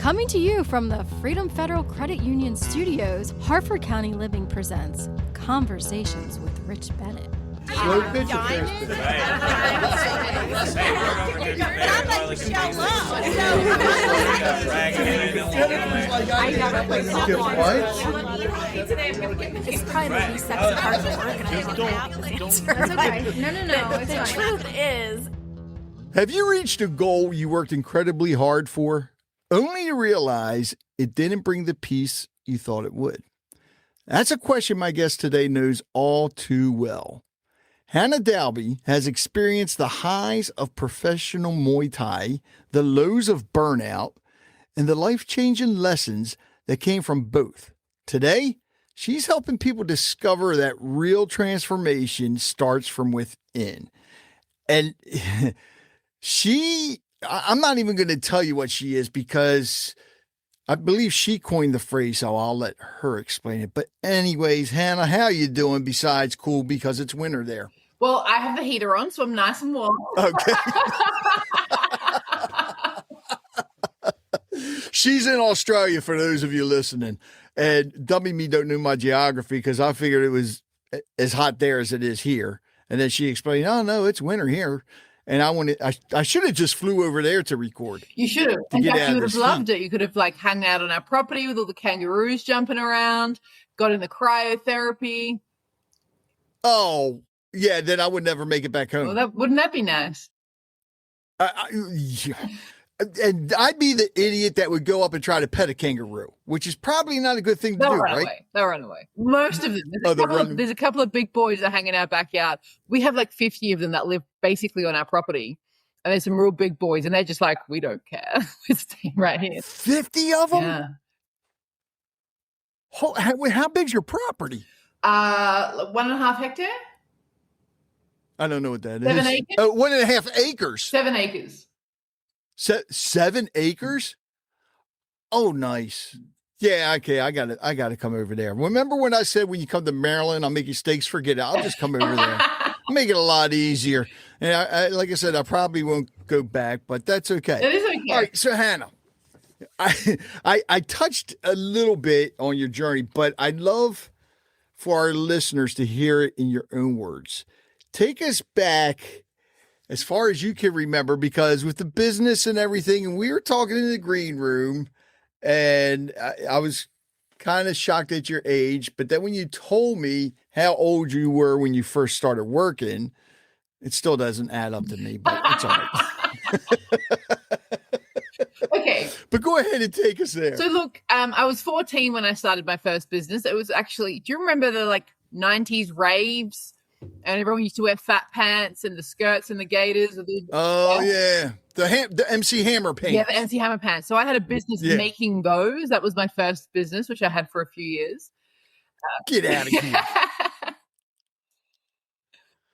Coming to you from the Freedom Federal Credit Union Studios, Harford County Living presents Conversations with Rich Bennett. Slow pitch test. It's probably the least sexy part of the work, and I don't know. That's okay. No. The truth is, Have you reached a goal you worked incredibly hard for, only to realize it didn't bring the peace you thought it would? That's a question my guest today knows all too well. Hannah Dalby has experienced the highs of professional Muay Thai, the lows of burnout, and the life-changing lessons that came from both. Today, she's helping people discover that real transformation starts from within. And I'm not even going to tell you what she is because I believe she coined the phrase, so I'll let her explain it. But anyways, Hannah, how you doing besides cool because it's winter there? Well, I have the heater on, so I'm nice and warm. Okay. She's in Australia, for those of you listening. And dummy me don't know my geography because I figured it was as hot there as it is here. And then she explained, oh, no, it's winter here. And I should have just flew over there to record. You should have. In fact, you would have loved it. You could have hung out on our property with all the kangaroos jumping around, got in the cryotherapy. Oh, yeah, then I would never make it back home. Well, wouldn't that be nice? Yeah. And I'd be the idiot that would go up and try to pet a kangaroo, which is probably not a good thing to do, right? They'll run away. Most of them. There's a couple of big boys that hang in our backyard. We have 50 of them that live basically on our property. And there's some real big boys, and they're just we don't care. We're staying right here. 50 of them? Yeah. How big's your property? 1.5 hectare. I don't know what that 7 is. acres? 1.5 acres. 7 acres. 7 acres? Oh, nice. Yeah, okay. I got to come over there. Remember when I said when you come to Maryland, I'll make you steaks? Forget it. I'll just come over there. Make it a lot easier. And I like I said, I probably won't go back, but that's okay. It is okay. All right, so Hannah, I touched a little bit on your journey, but I'd love for our listeners to hear it in your own words. Take us back as far as you can remember, because with the business and everything, and we were talking in the green room, and I was kind of shocked at your age. But then when you told me how old you were when you first started working, it still doesn't add up to me, but it's all right. Okay. But go ahead and take us there. So look, I was 14 when I started my first business. It was actually, do you remember the 90s raves? And everyone used to wear fat pants and the skirts and the gaiters. Yeah. The MC Hammer pants. Yeah, the MC Hammer pants. So I had a business making those. That was my first business, which I had for a few years. Get out of here.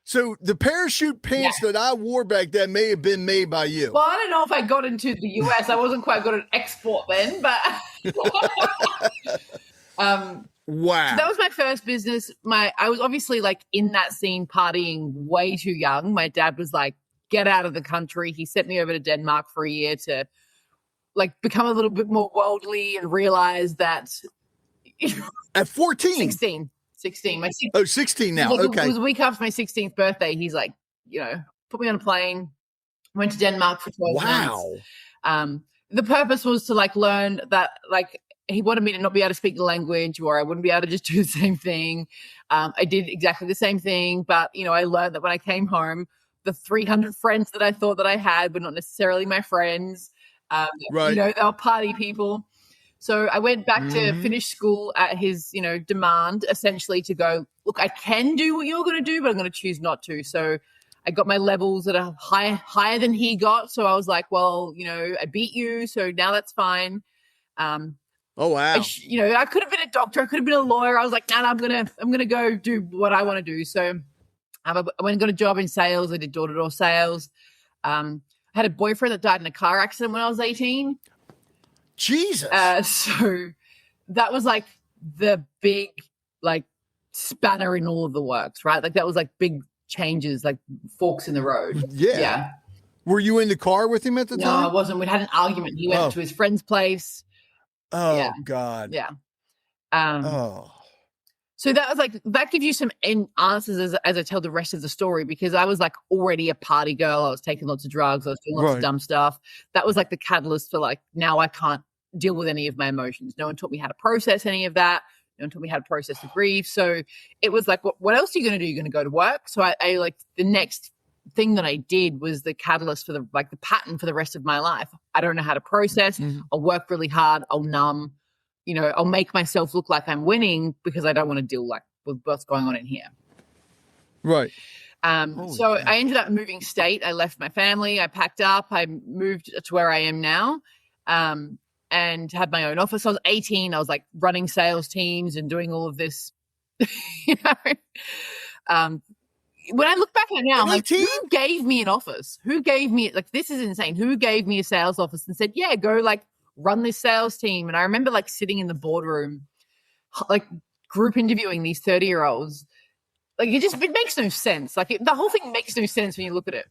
So the parachute pants that I wore back then may have been made by you. Well, I don't know if I got into the US. I wasn't quite good at export then, but wow. So that was my first business. I was obviously in that scene partying way too young. My dad was get out of the country. He sent me over to Denmark for a year to become a little bit more worldly and realize that at 14. 16. 16 now. Okay. It was a week after my 16th birthday. He's put me on a plane, went to Denmark for 12 months. Wow. The purpose was to learn that he wanted me to not be able to speak the language, or I wouldn't be able to just do the same thing. I did exactly the same thing, but I learned that when I came home, the 300 friends that I thought that I had were not necessarily my friends. Right. They were party people. So I went back to finish school at his, demand, essentially to go, look, I can do what you're going to do, but I'm going to choose not to. So I got my levels that are higher than he got. So I was like, well, I beat you, so now that's fine. Oh, wow. I could have been a doctor. I could have been a lawyer. I was like, I'm gonna go do what I want to do. So I went and got a job in sales. I did door-to-door sales. I had a boyfriend that died in a car accident when I was 18. Jesus. So that was the big spanner in all of the works, right? That was big changes, forks in the road. Yeah. Were you in the car with him at the No, time? I wasn't. We'd had an argument. He went to his friend's place. Oh, God. Yeah. Oh. So that was like, that gives you some answers as I tell the rest of the story, because I was like already a party girl. I was taking lots of drugs. I was doing lots of dumb stuff. That was like the catalyst for like, now I can't deal with any of my emotions. No one taught me how to process any of that. No one taught me how to process the grief. So it was like, what else are you going to do? You're going to go to work. So I like the next thing that I did was the catalyst for the pattern for the rest of my life. I don't know how to process. I'll work really hard. I'll numb. You know, I'll make myself look like I'm winning because I don't want to deal like with what's going on in here. Right. So I ended up moving state. I left my family. I packed up. I moved to where I am now, and had my own office. I was 18. I was like running sales teams and doing all of this. You know, when I look back at it now, I'm like, who gave me an office? Who gave me, like, this is insane. Who gave me a sales office and said, yeah, go like run this sales team? And I remember like sitting in the boardroom, like group interviewing these 30-year-olds. Like it makes no sense. Like the whole thing makes no sense when you look at it.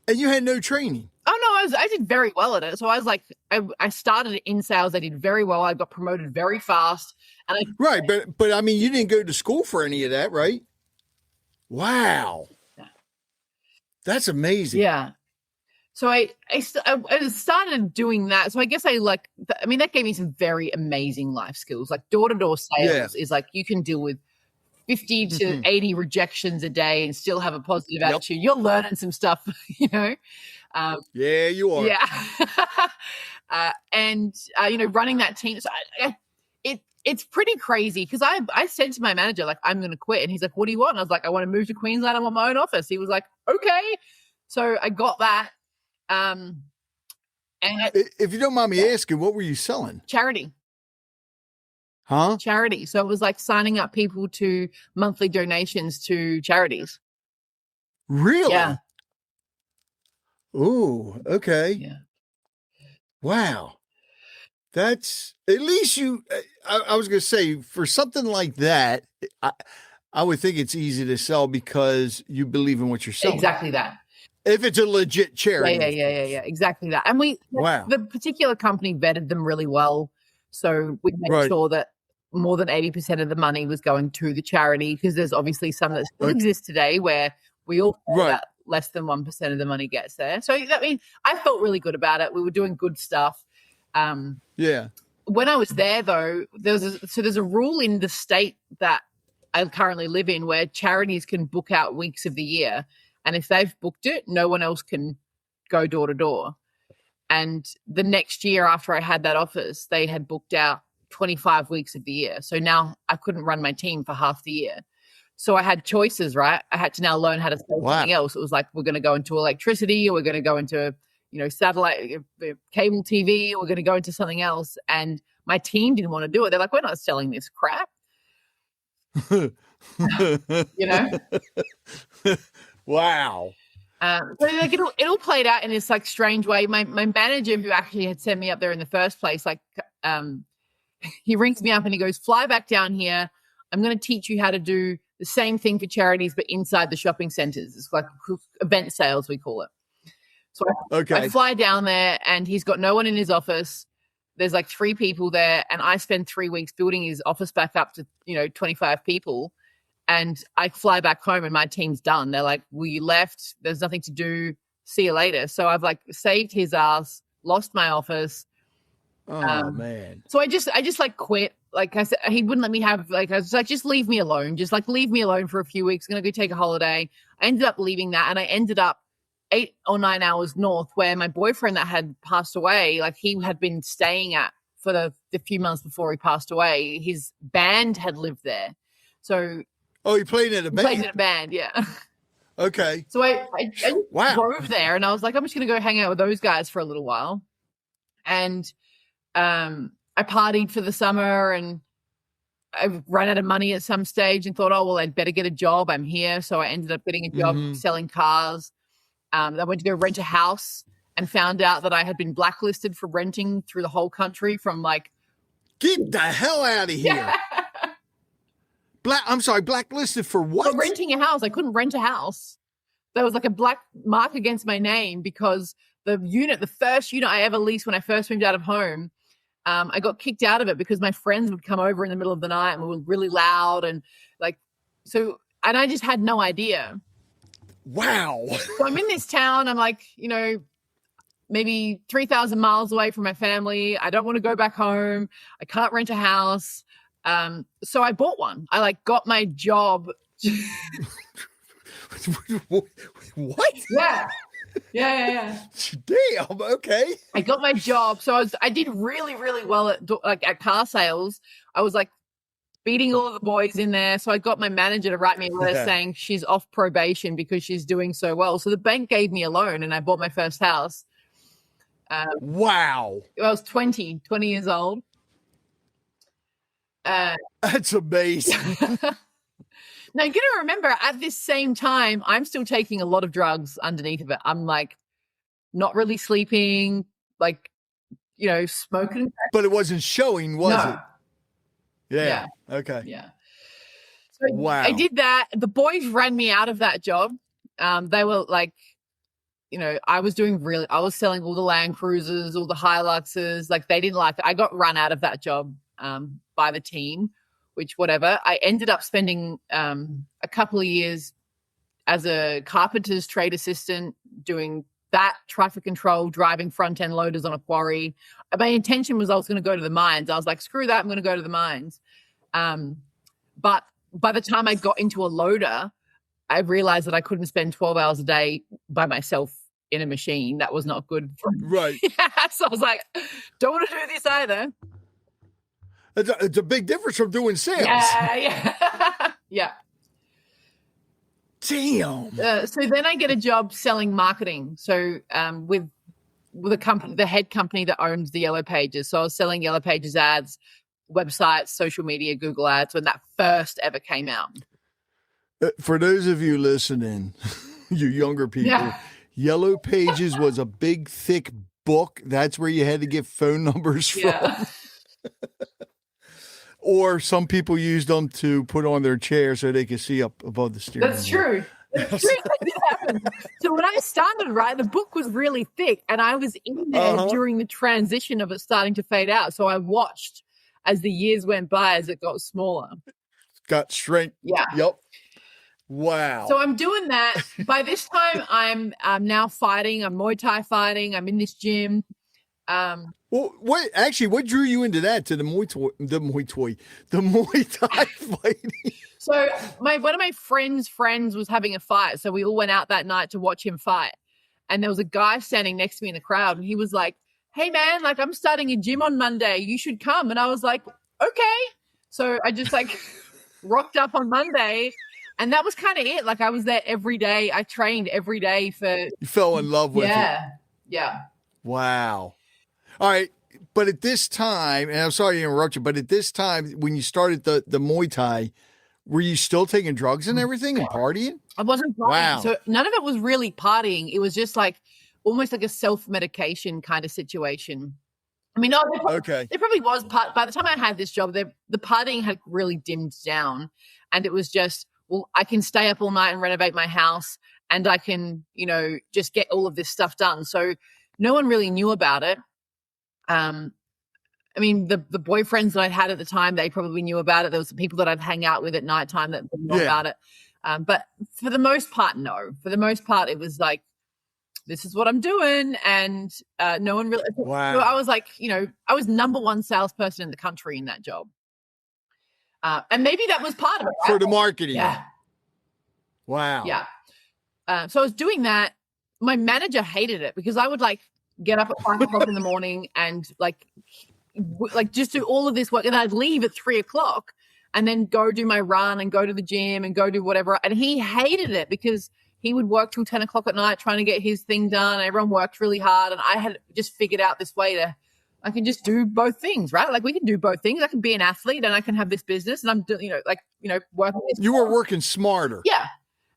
And you had no training. Oh no, I did very well at it. So I was like, I started in sales. I did very well. I got promoted very fast. And but I mean, you didn't go to school for any of that, right? Wow. Yeah. That's amazing. Yeah. So I started doing that. So I guess that gave me some very amazing life skills. Like door-to-door sales is like, you can deal with 50 to 80 rejections a day and still have a positive attitude. You're learning some stuff, you know? Yeah, you are. Yeah. And running that team. So it's pretty crazy because I said to my manager, like, I'm going to quit. And he's like, what do you want? And I was like, I want to move to Queensland. I want my own office. He was like, okay. So I got that. And if you don't mind me asking, what were you selling? Charity. Huh? Charity. So it was like signing up people to monthly donations to charities. Really? Yeah. Oh, okay. Yeah. Wow. That's at least I was going to say, for something like that, I would think it's easy to sell because you believe in what you're selling. Exactly that. If it's a legit charity. Yeah. Exactly that. And the particular company vetted them really well. So we made sure that more than 80% of the money was going to the charity, because there's obviously some that still exist today where we all know that less than 1% of the money gets there. So I mean, I felt really good about it. We were doing good stuff. Yeah. When I was there, though, there's a rule in the state that I currently live in where charities can book out weeks of the year. And if they've booked it, no one else can go door to door. And the next year after I had that office, they had booked out 25 weeks of the year. So now I couldn't run my team for half the year. So I had choices, right? I had to now learn how to sell something else. It was like, we're going to go into electricity, or we're going to go into, satellite, cable TV, or we're going to go into something else. And my team didn't want to do it. They're like, we're not selling this crap. Wow. But like it all played out in this like strange way. My manager, who actually had sent me up there in the first place, like he rings me up and he goes, fly back down here. I'm going to teach you how to do the same thing for charities, but inside the shopping centers. It's like event sales, we call it. So I fly down there and he's got no one in his office. There's like 3 people there, and I spend 3 weeks building his office back up to, 25 people. And I fly back home and my team's done. They're like, well, you left. There's nothing to do. See you later. So I've like saved his ass, lost my office. Oh, man. So I just like quit. Like I said, he wouldn't let me have, like, I was like, just leave me alone. Just like leave me alone for a few weeks. I'm going to go take a holiday. I ended up leaving that, and I ended up 8 or 9 hours north where my boyfriend that had passed away, like he had been staying at for the few months before he passed away. His band had lived there. So he played in a band? Played in a band, yeah. Okay. So I drove there, and I was like, I'm just going to go hang out with those guys for a little while. And I partied for the summer, and I ran out of money at some stage and thought, oh, well, I'd better get a job. I'm here. So I ended up getting a job selling cars. I went to go rent a house and found out that I had been blacklisted for renting through the whole country from like. Get the hell out of here. Yeah. Blacklisted for what? For renting a house. I couldn't rent a house. there was like a black mark against my name because the first unit I ever leased when I first moved out of home, I got kicked out of it because my friends would come over in the middle of the night and we were really loud and and I just had no idea. Wow. So I'm in this town. I'm like, maybe 3,000 miles away from my family. I don't want to go back home. I can't rent a house. So I bought one. I got my job. What? Yeah. Yeah. Damn. Okay. I got my job. So I did really, really well at car sales. I was beating all of the boys in there. So I got my manager to write me a letter saying she's off probation because she's doing so well. So the bank gave me a loan and I bought my first house. Wow. I was 20 years old. That's amazing. Now, you got to remember, at this same time, I'm still taking a lot of drugs underneath of it. I'm not really sleeping, smoking. But it wasn't showing, was it? Yeah. Okay. Yeah. So wow. I did that. The boys ran me out of that job. They were I was selling all the Land Cruisers, all the Hiluxes. They didn't like it. I got run out of that job by the team, which whatever. I ended up spending a couple of years as a carpenter's trade assistant doing that, traffic control, driving front-end loaders on a quarry. My intention was I was going to go to the mines. I was like, screw that, I'm going to go to the mines. But by the time I got into a loader, I realized that I couldn't spend 12 hours a day by myself in a machine. That was not good for me. Right. So I was like, don't want to do this either. It's a big difference from doing sales. Yeah. Yeah. Damn. So then I get a job selling marketing. So with a company, the head company that owns the Yellow Pages. So I was selling Yellow Pages ads, websites, social media, Google ads when that first ever came out. For those of you listening, you younger people, Yellow Pages was a big, thick book. That's where you had to get phone numbers from. Or some people used them to put on their chair so they could see up above the steering wheel. That's true. That's true. That did happen. So when I started, the book was really thick, and I was in there during the transition of it starting to fade out. So I watched as the years went by, as it got smaller. Got shrink. Yeah. Yep. Wow. So I'm doing that. By this time, I'm now fighting. I'm Muay Thai fighting. I'm in this gym. Well, what drew you into that, to the Muay Thai fighting? So one of my friends was having a fight. So we all went out that night to watch him fight. And there was a guy standing next to me in the crowd. And he was like, hey, man, I'm starting a gym on Monday. You should come. And I was like, okay. So I just rocked up on Monday. And that was kind of it. I was there every day. I trained every day for. You fell in love with it. Yeah. Wow. All right. But at this time, and I'm sorry to interrupt you, but at this time, when you started the Muay Thai, were you still taking drugs and everything and partying? I wasn't partying. Wow. So none of it was really partying. It was just almost like a self-medication kind of situation. I mean, there probably was by the time I had this job, the partying had really dimmed down. And it was just, well, I can stay up all night and renovate my house, and I can, just get all of this stuff done. So no one really knew about it. I mean, the boyfriends that I'd had at the time, they probably knew about it. There was some people that I'd hang out with at nighttime that knew about it. But for the most part, no. For the most part, it was this is what I'm doing. And no one really. Wow. So I was I was number one salesperson in the country in that job. And maybe that was part of it. For the marketing. Yeah. Wow. Yeah. So I was doing that. My manager hated it because I would get up at 5 o'clock in the morning and just do all of this work, and I'd leave at 3 o'clock and then go do my run and go to the gym and go do whatever. And he hated it because he would work till 10 o'clock at night trying to get his thing done. And everyone worked really hard. And I had just figured out this way I can just do both things, right? We can do both things. I can be an athlete and I can have this business, and I'm doing, working. You were working smarter. Yeah.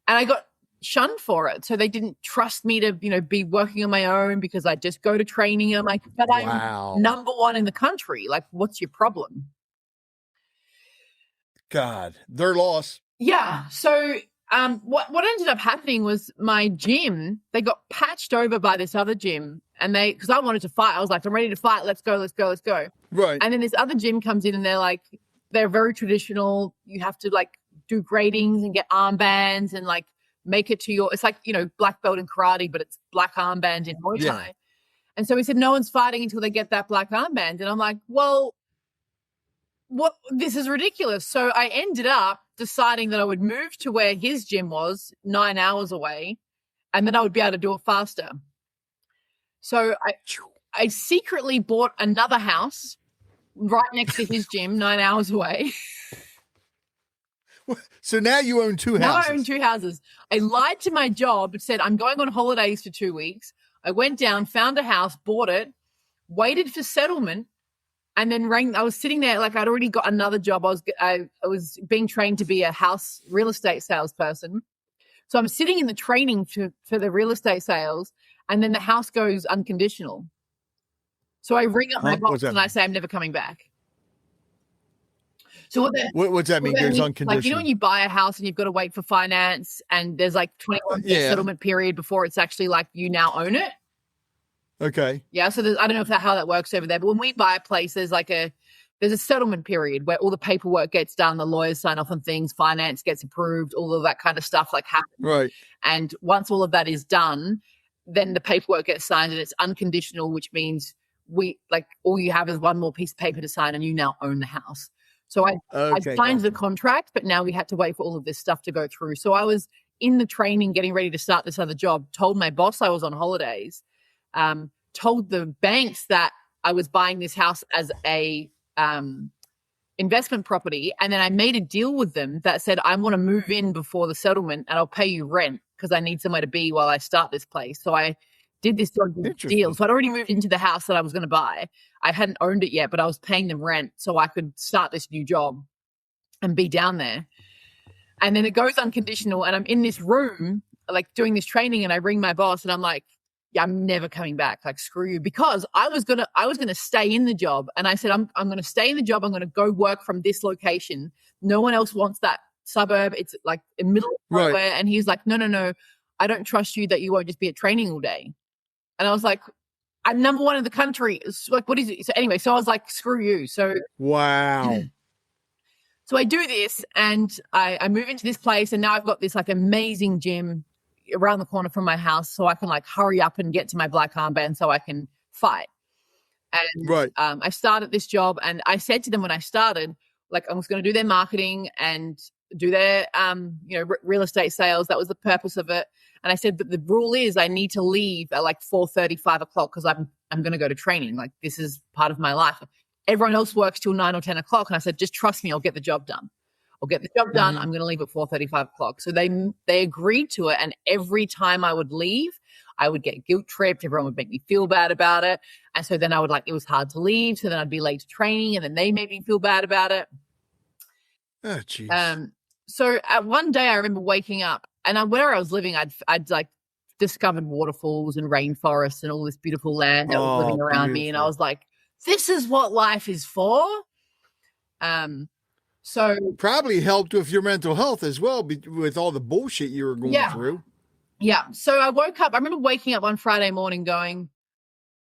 And I got shunned for it. So they didn't trust me to, be working on my own because I just go to training. And I'm like, but I'm number one in the country. What's your problem? God, their loss. Yeah. So What ended up happening was my gym, they got patched over by this other gym, and because I wanted to fight. I was like, I'm ready to fight. Let's go. Right. And then this other gym comes in and they're very traditional. You have to like do gradings and get armbands and like make it to it's like, black belt in karate, but it's black armband in Muay Thai. Yeah. And so he said, no one's fighting until they get that black armband. And I'm like, well, this is ridiculous. So I ended up deciding that I would move to where his gym was 9 hours away, and then I would be able to do it faster. So I secretly bought another house right next to his gym 9 hours away. So now you own two houses. Now I own two houses. I lied to my job and said, I'm going on holidays for 2 weeks. I went down, found a house, bought it, waited for settlement, and then I was sitting there like I'd already got another job. I was being trained to be a house real estate salesperson. So I'm sitting in the training for the real estate sales, and then the house goes unconditional. So I ring up my boss and I say, I'm never coming back. So what's that mean? Goes unconditional? Like, when you buy a house and you've got to wait for finance, and there's like 21 day settlement period before it's actually like you now own it. Okay. Yeah. So I don't know how that works over there, but when we buy a place, there's a settlement period where all the paperwork gets done, the lawyers sign off on things, finance gets approved, all of that kind of stuff happens. Right. And once all of that is done, then the paperwork gets signed and it's unconditional, which means all you have is one more piece of paper to sign and you now own the house. So I signed the contract, but now we had to wait for all of this stuff to go through. So I was in the training, getting ready to start this other job, told my boss I was on holidays, told the banks that I was buying this house as a investment property. And then I made a deal with them that said, I want to move in before the settlement and I'll pay you rent because I need somewhere to be while I start this place. So I did this deal. So I'd already moved into the house that I was going to buy. I hadn't owned it yet, but I was paying them rent so I could start this new job and be down there. And then it goes unconditional, and I'm in this room, like doing this training, and I ring my boss and I'm like, yeah, I'm never coming back. Like, screw you. Because I was gonna stay in the job. And I said, I'm gonna stay in the job. I'm gonna go work from this location. No one else wants that suburb. It's like in middle of nowhere. Right. And he's like, no, I don't trust you that you won't just be at training all day. And I was like, I'm number one in the country. It's like, what is it? So anyway, so I was like, screw you. So wow. So I do this, and I move into this place, and now I've got this like amazing gym around the corner from my house, so I can like hurry up and get to my black armband so I can fight. And right. I started this job, and I said to them when I started, like, I was going to do their marketing and do their real estate sales. That was the purpose of it. And I said, but the rule is I need to leave at like 4:30, 5 o'clock because I'm going to go to training. Like, this is part of my life. Everyone else works till 9 or 10 o'clock. And I said, just trust me, I'll get the job done. I'll get the job done. Mm-hmm. I'm going to leave at 4:30, 5 o'clock. So they agreed to it. And every time I would leave, I would get guilt tripped. Everyone would make me feel bad about it. And so then I would it was hard to leave. So then I'd be late to training, and then they made me feel bad about it. Oh, jeez. So one day I remember waking up, and where I was living, I'd like discovered waterfalls and rainforests and all this beautiful land that was living around me. And I was like, this is what life is for. So probably helped with your mental health as well, with all the bullshit you were going through. Yeah. So I woke up. I remember waking up one Friday morning going,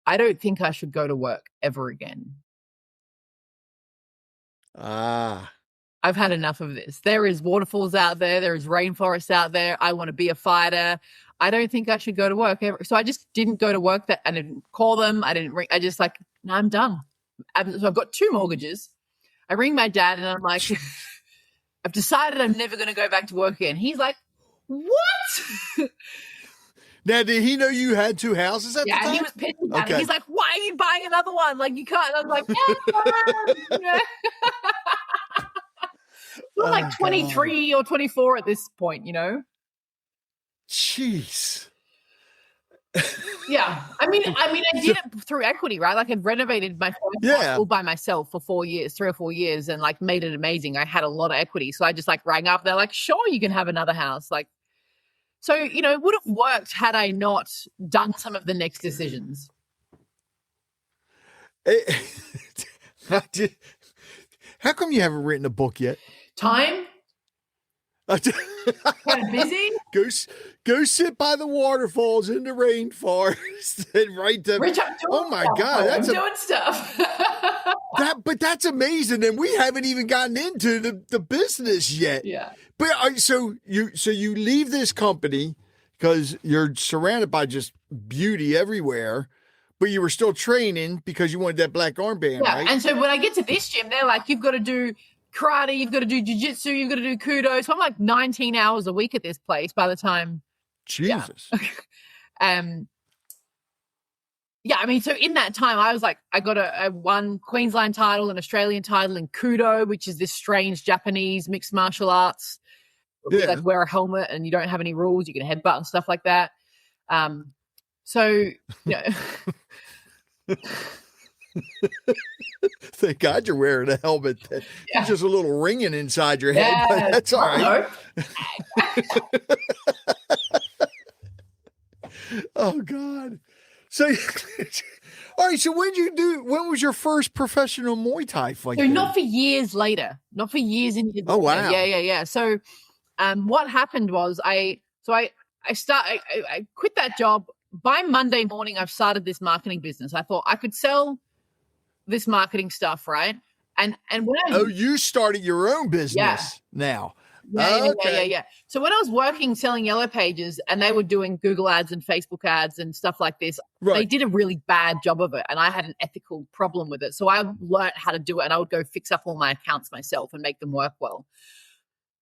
I don't think I should go to work ever again. I've had enough of this. There is waterfalls out there. There is rainforests out there. I want to be a fighter. I don't think I should go to work ever. So I just didn't go to work. I didn't call them. I didn't ring. I just like, no, I'm done. So I've got 2 mortgages. I ring my dad and I'm like, I've decided I'm never going to go back to work again. He's like, what? Now, did he know you had 2 houses at the time? Yeah, he was pissed about it. He's like, why are you buying another one? Like, you can't. And I was like, yeah. We're like 23 God. Or 24 at this point, Jeez. Yeah. I mean, I did it through equity, right? Like, I'd renovated my house all by myself for 4 years, 3 or 4 years, and like made it amazing. I had a lot of equity. So I just like rang up. They're like, sure, you can have another house. Like, so, it would have worked had I not done some of the next decisions. How come you haven't written a book yet? Time. Kind of busy. Go sit by the waterfalls in the rainforest and write them. Rich, I'm doing oh my stuff. God, I'm doing stuff. but that's amazing, and we haven't even gotten into the business yet. Yeah. But so you leave this company because you're surrounded by just beauty everywhere, but you were still training because you wanted that black armband, Yeah. right? And so when I get to this gym, they're like, you've got to do karate, you've got to do jiu-jitsu, you've got to do kudo. So I'm like 19 hours a week at this place by the time. Jesus. Yeah, I mean, so in that time, I was like, I got a one Queensland title, an Australian title in kudo, which is this strange Japanese mixed martial arts. Yeah. Like wear a helmet and you don't have any rules. You can headbutt and stuff like that. So, Thank God you're wearing a helmet. There's just a little ringing inside your head, but that's all right. Oh God. So, all right. So when was your first professional Muay Thai fight? So not for years later, not for years into. Oh wow. Yeah. So, what happened was I quit that job. By Monday morning, I've started this marketing business. I thought I could sell this marketing stuff, right? And when you started your own business now. Yeah. So when I was working selling Yellow Pages and they were doing Google ads and Facebook ads and stuff like this, they did a really bad job of it. And I had an ethical problem with it. So I learned how to do it and I would go fix up all my accounts myself and make them work well.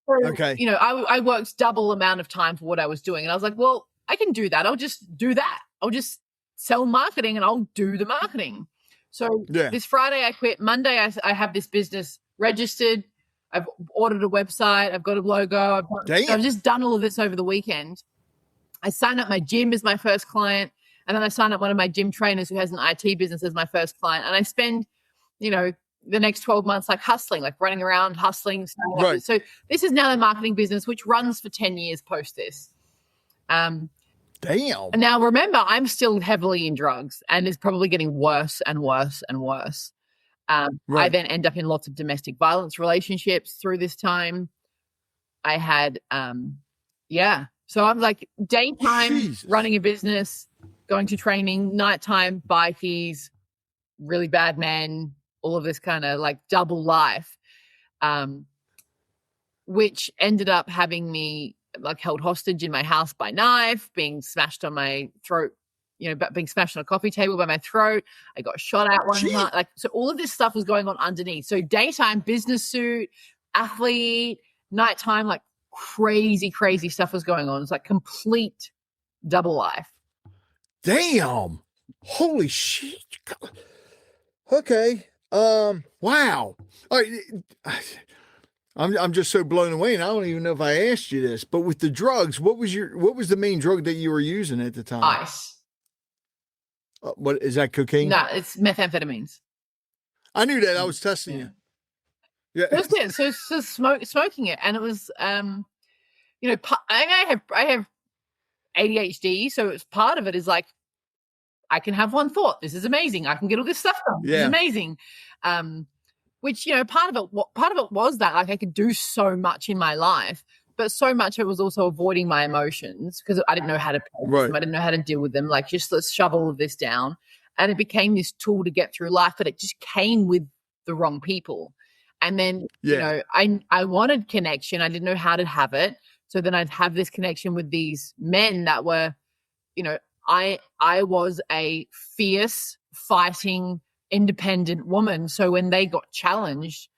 So, I worked double amount of time for what I was doing. And I was like, well, I can do that. I'll just do that. I'll just sell marketing and I'll do the marketing. So this Friday I quit. Monday I have this business registered. I've ordered a website. I've got a logo. I've just done all of this over the weekend. I signed up my gym as my first client. And then I signed up one of my gym trainers who has an IT business as my first client. And I spend, the next 12 months like hustling, like running around, hustling. Right. So this is now the marketing business, which runs for 10 years post this. Damn. And now remember, I'm still heavily in drugs and it's probably getting worse and worse and worse. I then end up in lots of domestic violence relationships through this time. I had, So I'm like daytime running a business, going to training, nighttime bikies, really bad men, all of this kind of like double life, which ended up having me like held hostage in my house by knife, being smashed on my throat, being smashed on a coffee table by my throat. I got shot at one time. So all of this stuff was going on underneath. So daytime business suit, athlete, nighttime, like crazy stuff was going on. It's like complete double life. Damn. Holy shit. Okay. Wow. All right. I'm just so blown away, and I don't even know if I asked you this, but with the drugs, what was the main drug that you were using at the time? Ice. What is that? Cocaine? No, it's methamphetamines. I knew that. I was testing you. Yeah. So smoking it, and it was, I have ADHD, so it's part of it is like I can have one thought. This is amazing. I can get all this stuff done. Yeah. This is amazing. Which, part of it was that like I could do so much in my life, but so much it was also avoiding my emotions because I didn't know how to process them. I didn't know how to deal with them. Like, just let's shove all of this down. And it became this tool to get through life, but it just came with the wrong people. And then, I wanted connection. I didn't know how to have it. So then I'd have this connection with these men that were, I was a fierce, fighting, independent woman. So when they got challenged,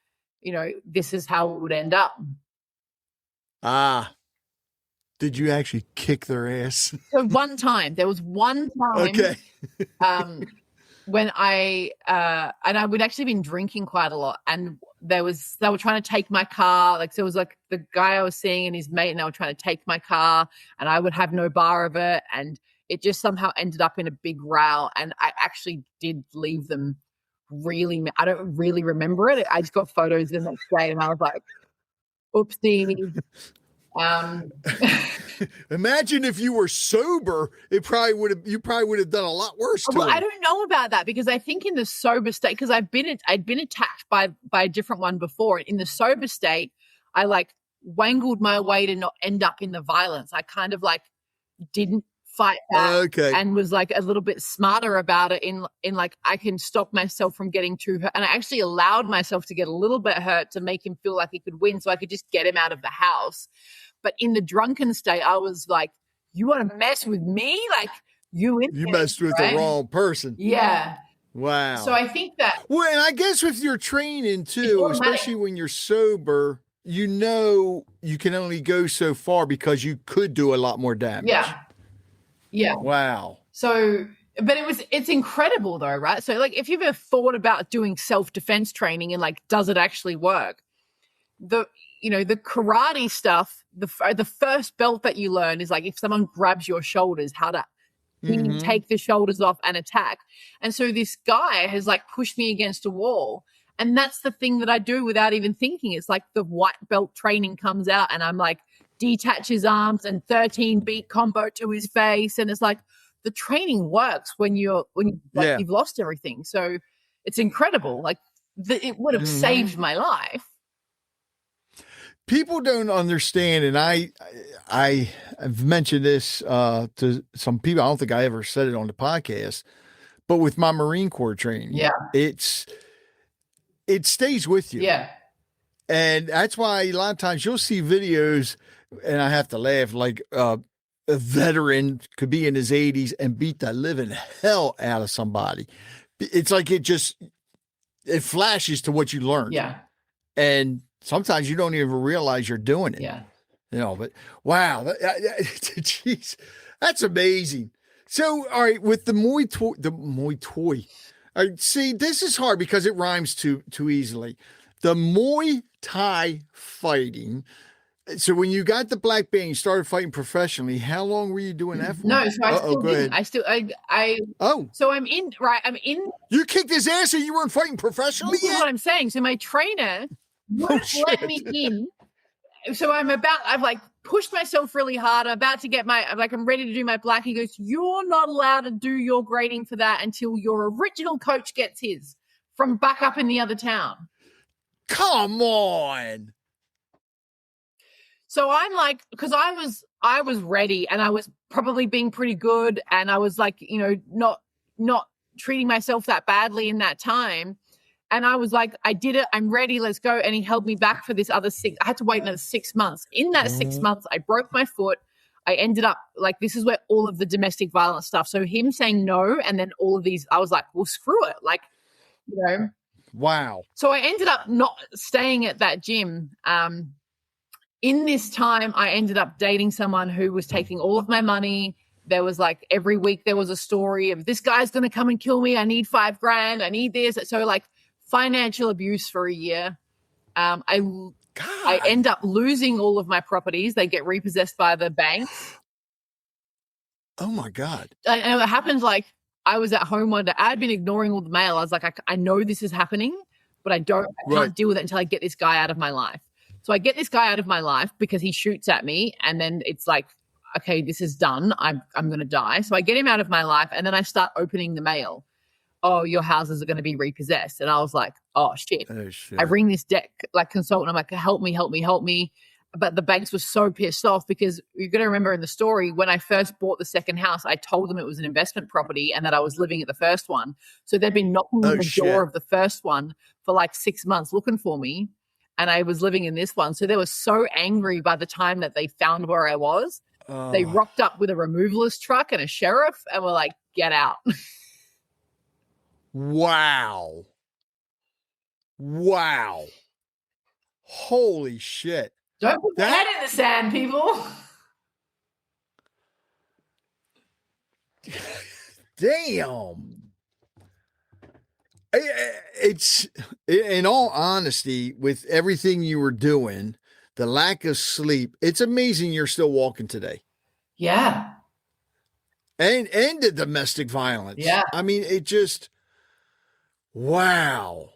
this is how it would end up. Did you actually kick their ass? So there was one time. Okay. When and I would actually been drinking quite a lot, and they were trying to take my car. Like, so it was like the guy I was seeing and his mate, and they were trying to take my car, and I would have no bar of it, and it just somehow ended up in a big row. And I actually did leave them I don't really remember it. I just got photos the next day, and I was like, oopsie. Imagine if you were sober, you probably would have done a lot worse. Well, I don't know about that, because I think in the sober state, because I'd been attacked by a different one before. In the sober state, I like wangled my way to not end up in the violence. I kind of like didn't fight back and was like a little bit smarter about it in like I can stop myself from getting too hurt. And I actually allowed myself to get a little bit hurt to make him feel like he could win so I could just get him out of the house. But in the drunken state, I was like, you want to mess with me? Like you messed with the wrong person. Yeah. Wow. So I think that. Well, and I guess with your training too, especially when you're sober, you know you can only go so far because you could do a lot more damage. Yeah. Yeah. Wow. So, but it's incredible though, right? So like if you've ever thought about doing self-defense training and like, does it actually work? The karate stuff, the first belt that you learn is like if someone grabs your shoulders, how to take the shoulders off and attack. And so this guy has like pushed me against a wall. And that's the thing that I do without even thinking. It's like the white belt training comes out and I'm like, detach his arms and 13 beat combo to his face. And it's like the training works when you've lost everything. So it's incredible. Like it would have saved my life. People don't understand, and I've mentioned this to some people. I don't think I ever said it on the podcast, but with my Marine Corps training, it stays with you. Yeah. And that's why a lot of times you'll see videos, and I have to laugh, like a veteran could be in his 80s and beat the living hell out of somebody. It's like it flashes to what you learned. Yeah. And sometimes you don't even realize you're doing it. Yeah. But wow, jeez, that's amazing. So, all right, with the Muay Thai, all right, see, this is hard because it rhymes too easily. The Muay Thai fighting. So when you got the black belt, you started fighting professionally. How long were you doing that for? No, so I still didn't. So I'm in. You kicked his ass and you weren't fighting professionally yet? That's what I'm saying. So my trainer won't let me in. So I've like pushed myself really hard. I'm about to get I'm ready to do my black. He goes, you're not allowed to do your grading for that until your original coach gets his from back up in the other town. Come on. So I'm like, because I was ready and I was probably being pretty good and I was like, not treating myself that badly in that time. And I was like, I did it. I'm ready. Let's go. And he held me back for this other 6. I had to wait another 6 months. In that 6 months, I broke my foot. I ended up like, this is where all of the domestic violence stuff. So him saying no. And then all of these, I was like, well, screw it. Like, Wow. So I ended up not staying at that gym. In this time, I ended up dating someone who was taking all of my money. There was like every week there was a story of this guy's going to come and kill me. I need $5,000. I need this. So like financial abuse for a year. I end up losing all of my properties. They get repossessed by the banks. Oh my God. And it happened like I was at home one day. I'd been ignoring all the mail. I was like, I know this is happening, but I can't deal with it until I get this guy out of my life. So I get this guy out of my life because he shoots at me and then it's like, okay, this is done. I'm going to die. So I get him out of my life and then I start opening the mail. Oh, your houses are going to be repossessed. And I was like, oh shit. I ring this debt like consultant. I'm like, help me. But the banks were so pissed off because you're going to remember in the story, when I first bought the second house, I told them it was an investment property and that I was living at the first one. So they'd been knocking on the door of the first one for like 6 months looking for me. And I was living in this one. So they were so angry by the time that they found where I was. They rocked up with a removalist truck and a sheriff and were like, get out. Wow. Holy shit. Don't put your head in the sand, people. Damn. It's, in all honesty, with everything you were doing, the lack of sleep, it's amazing you're still walking today. Yeah. And the domestic violence. Yeah. I mean, it just, wow.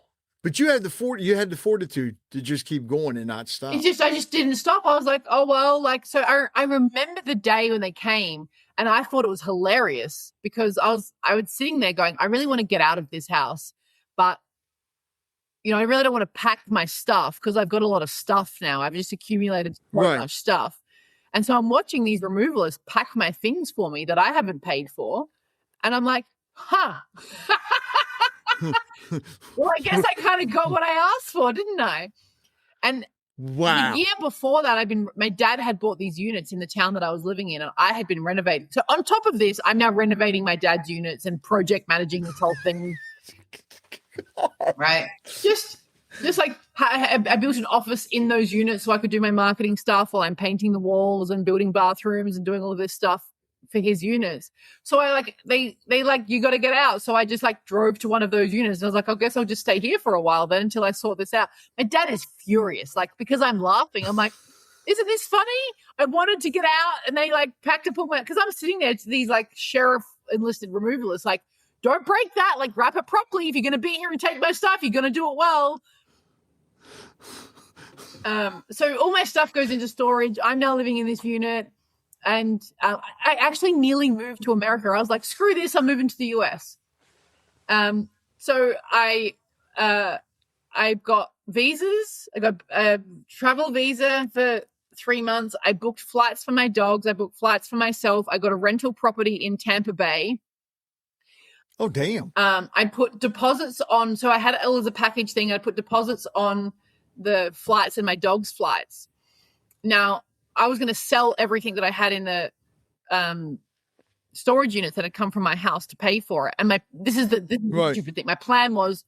But you had the fortitude to just keep going and not stop. I just didn't stop. I was like, oh, well, like, so I remember the day when they came and I thought it was hilarious because I was sitting there going, I really want to get out of this house. But, I really don't want to pack my stuff because I've got a lot of stuff now. I've just accumulated so much stuff. And so I'm watching these removalists pack my things for me that I haven't paid for. And I'm like, well, I guess I kind of got what I asked for, didn't I? And the year before that, my dad had bought these units in the town that I was living in, and I had been renovating. So on top of this, I'm now renovating my dad's units and project managing this whole thing. Right. Just like I built an office in those units so I could do my marketing stuff while I'm painting the walls and building bathrooms and doing all of this stuff for his units. So they you got to get out. So I just drove to one of those units and I was like, I guess I'll just stay here for a while then until I sort this out. My dad is furious, because I'm laughing. I'm like, isn't this funny? I wanted to get out and they packed up all my, because I'm sitting there to these sheriff enlisted removalists, don't break that, wrap it properly. If you're going to be here and take my stuff, you're going to do it well. So all my stuff goes into storage. I'm now living in this unit. And I actually nearly moved to America. I was like, screw this, I'm moving to the US. So I got visas. I got a travel visa for 3 months. I booked flights for my dogs. I booked flights for myself. I got a rental property in Tampa Bay. Oh, damn. I put deposits on. So I had it as a package thing. I put deposits on the flights and my dog's flights. Now, I was going to sell everything that I had in the storage units that had come from my house to pay for it. And this is the stupid thing. My plan was,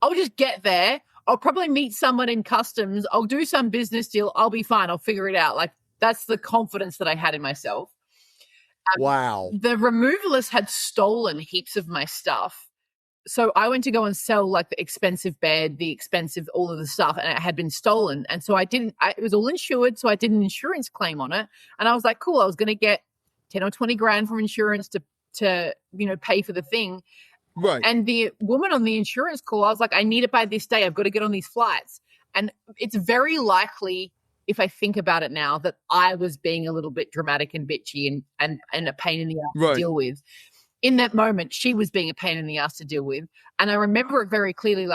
I'll just get there. I'll probably meet someone in customs. I'll do some business deal. I'll be fine. I'll figure it out. That's the confidence that I had in myself. Wow. The removalists had stolen heaps of my stuff. So I went to go and sell the expensive bed, all of the stuff, and it had been stolen. And so it was all insured. So I did an insurance claim on it. And I was like, cool, I was going to get 10 or 20 grand from insurance to pay for the thing. Right. And the woman on the insurance call, I was like, I need it by this day. I've got to get on these flights. And it's very likely, if I think about it now, that I was being a little bit dramatic and bitchy and a pain in the ass to deal with. In that moment, she was being a pain in the ass to deal with. And I remember it very clearly,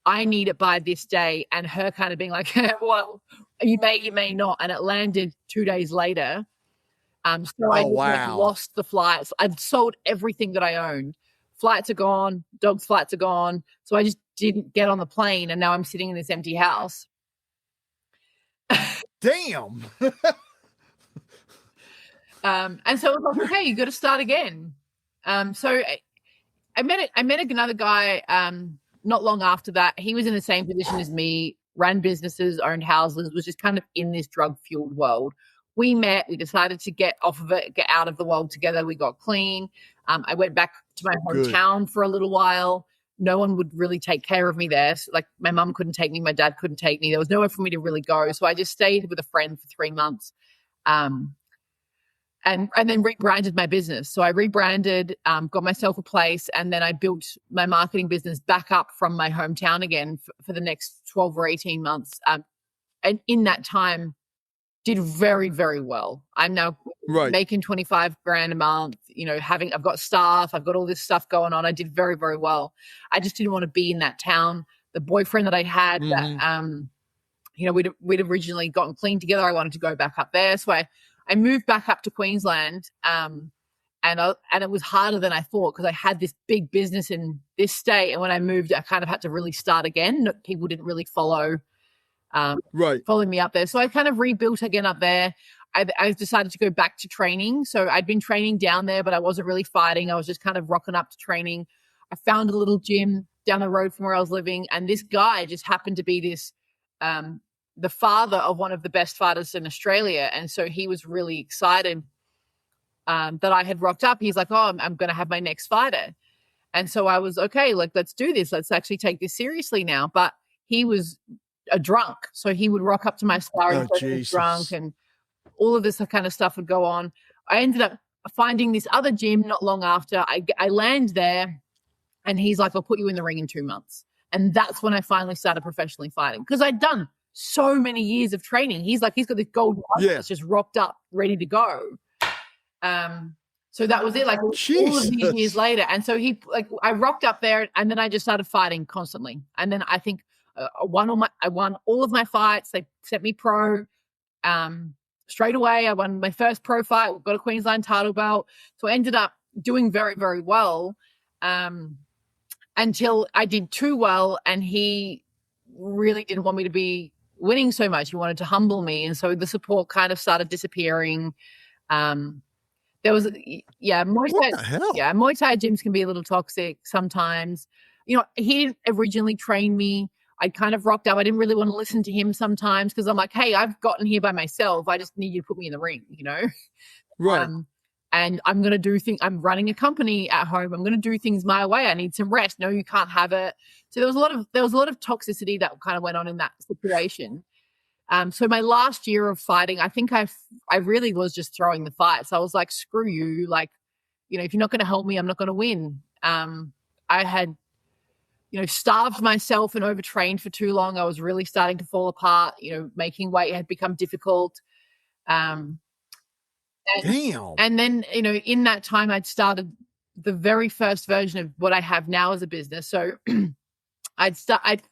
I need it by this day. And her kind of being like, well, you may not. And it landed 2 days later. So I lost the flights. I'd sold everything that I owned. Flights are gone. Dog's flights are gone. So I just didn't get on the plane. And now I'm sitting in this empty house. Damn. And so I was like, okay, you got to start again. So I met another guy not long after that. He was in the same position as me, ran businesses, owned houses, was just kind of in this drug-fueled world. We met, we decided to get off of it, get out of the world together. We got clean. I went back to my hometown for a little while. No one would really take care of me there. So, my mum couldn't take me, my dad couldn't take me. There was nowhere for me to really go. So I just stayed with a friend for 3 months. And then rebranded my business. So I rebranded, got myself a place, and then I built my marketing business back up from my hometown again for the next 12 or 18 months. And in that time, did very, very well. I'm now making 25 grand a month, I've got staff, I've got all this stuff going on. I did very, very well. I just didn't want to be in that town. The boyfriend that I had, we'd originally gotten clean together. I wanted to go back up there. So I moved back up to Queensland, and it was harder than I thought because I had this big business in this state. And when I moved, I kind of had to really start again. People didn't really follow me up there. So I kind of rebuilt again up there. I decided to go back to training. So I'd been training down there, but I wasn't really fighting. I was just kind of rocking up to training. I found a little gym down the road from where I was living. And this guy just happened to be this the father of one of the best fighters in Australia. And so he was really excited that I had rocked up. He's like, oh, I'm going to have my next fighter. And so I was, okay, let's do this. Let's actually take this seriously now. But he was a drunk. So he would rock up to my sparring session drunk, and all of this kind of stuff would go on. I ended up finding this other gym not long after. I land there, and he's like, I'll put you in the ring in 2 months. And that's when I finally started professionally fighting, because I'd done so many years of training. He's got this gold that's just rocked up, ready to go. So that was it, like all of these years later. And so I rocked up there, and then I just started fighting constantly. And then I think I won all of my fights. They set me pro. Straight away, I won my first pro fight, got a Queensland title belt. So I ended up doing very, very well until I did too well, and he really didn't want me to be winning so much. He wanted to humble me. And so the support kind of started disappearing. There was, Muay Thai. What the hell? Yeah, Muay Thai gyms can be a little toxic sometimes. You know, he didn't originally train me. I kind of rocked up. I didn't really want to listen to him sometimes because I'm like, hey, I've gotten here by myself. I just need you to put me in the ring, you know? Right. And I'm going to do things. I'm running a company at home. I'm going to do things my way. I need some rest. No, you can't have it. So there was a lot of toxicity that kind of went on in that situation. So my last year of fighting, I think I really was just throwing the fights. I was like, screw you. Like, you know, if you're not going to help me, I'm not going to win. I had, you know, starved myself and overtrained for too long. I was really starting to fall apart. You know, making weight had become difficult. Damn. And then, you know, in that time, I'd started the very first version of what I have now as a business. So I started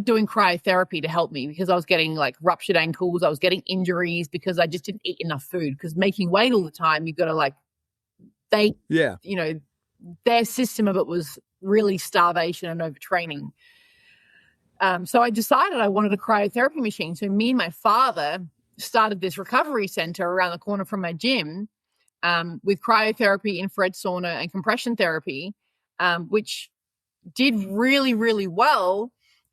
doing cryotherapy to help me because I was getting like ruptured ankles. I was getting injuries because I just didn't eat enough food, because making weight all the time, you've got to you know, their system of it was really starvation and overtraining. So I decided I wanted a cryotherapy machine. So me and my father started this recovery center around the corner from my gym with cryotherapy, infrared sauna, and compression therapy, which did really, really well.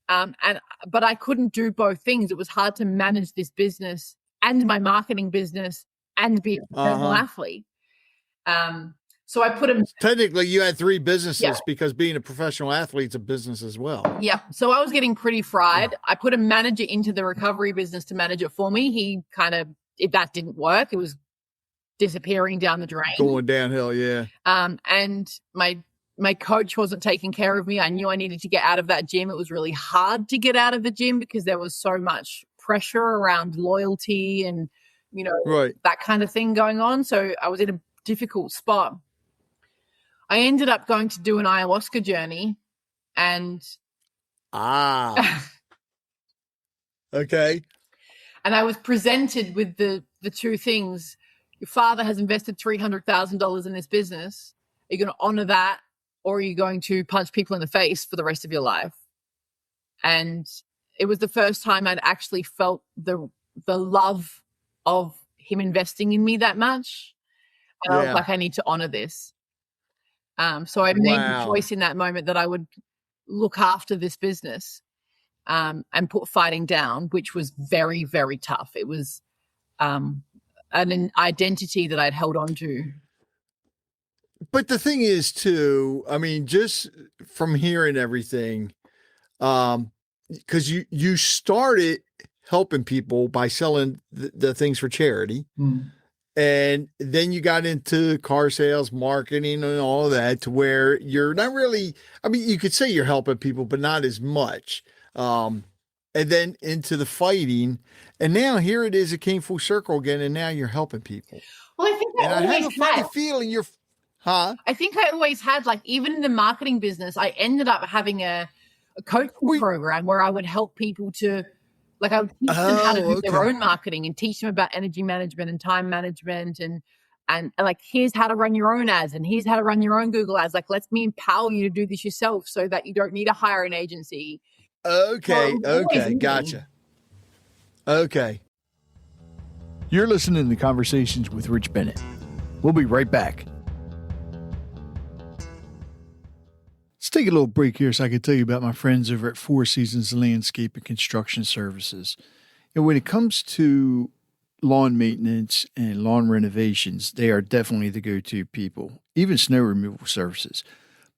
But I couldn't do both things. It was hard to manage this business and my marketing business and be a professional athlete. So I put him. Technically, you had three businesses because being a professional athlete's a business as well. Yeah. So I was getting pretty fried. I put a manager into the recovery business to manage it for me. He kind of, if that didn't work, it was disappearing down the drain. Going downhill, yeah. And my coach wasn't taking care of me. I knew I needed to get out of that gym. It was really hard to get out of the gym because there was so much pressure around loyalty and, you know, that kind of thing going on. So I was in a difficult spot. I ended up going to do an ayahuasca journey, and okay. And I was presented with the two things. Your father has invested $300,000 in this business. Are you going to honor that, or are you going to punch people in the face for the rest of your life? And it was the first time I'd actually felt the love of him investing in me that much. And I was like, I need to honor this. So I made the choice in that moment that I would look after this business and put fighting down, which was very, very tough. It was an identity that I'd held on to. But the thing is, too, I mean, just from hearing everything, because you started helping people by selling the things for charity. And then you got into car sales, marketing, and all of that, to where you're not really, I mean, you could say you're helping people, but not as much. And then into the fighting. And now here it is, it came full circle again, and now you're helping people. Well, I think I have a funny feeling you're, I think I always had, like, even in the marketing business, I ended up having a coaching program where I would help people to, like, I would teach them how to do their own marketing and teach them about energy management and time management and like, here's how to run your own ads and here's how to run your own Google ads. Like, let me empower you to do this yourself so that you don't need to hire an agency. Okay. Gotcha. Okay. You're listening to Conversations with Rich Bennett. We'll be right back. Let's take a little break here so I can tell you about my friends over at Four Seasons Landscape and Construction Services. And when it comes to lawn maintenance and lawn renovations, they are definitely the go-to people, even snow removal services.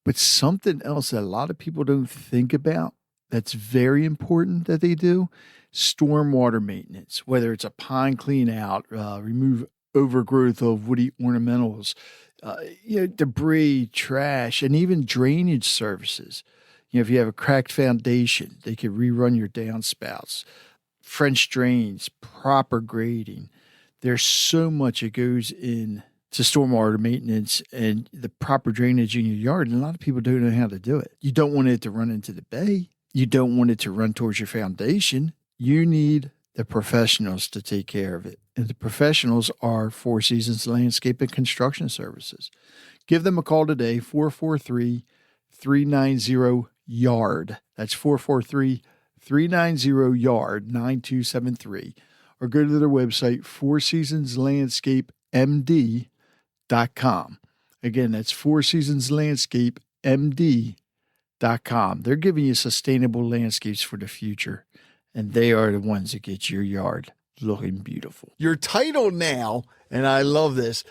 But something else that a lot of people don't think about that's very important that they do, stormwater maintenance, whether it's a pond clean out, remove overgrowth of woody ornamentals, debris, trash, and even drainage services. If you have a cracked foundation, they can rerun your downspouts, French drains, proper grading. There's so much that goes in to stormwater maintenance and the proper drainage in your yard. And a lot of people don't know how to do it. You don't want it to run into the bay. You don't want it to run towards your foundation. You need the professionals to take care of it. And the professionals are Four Seasons Landscape and Construction Services. Give them a call today, 443-390-YARD. That's 443-390-YARD, 9273. Or go to their website, fourseasonslandscapemd.com. Again, that's fourseasonslandscapemd.com. They're giving you sustainable landscapes for the future, and they are the ones that get your yard looking beautiful. Your title now, and I love this,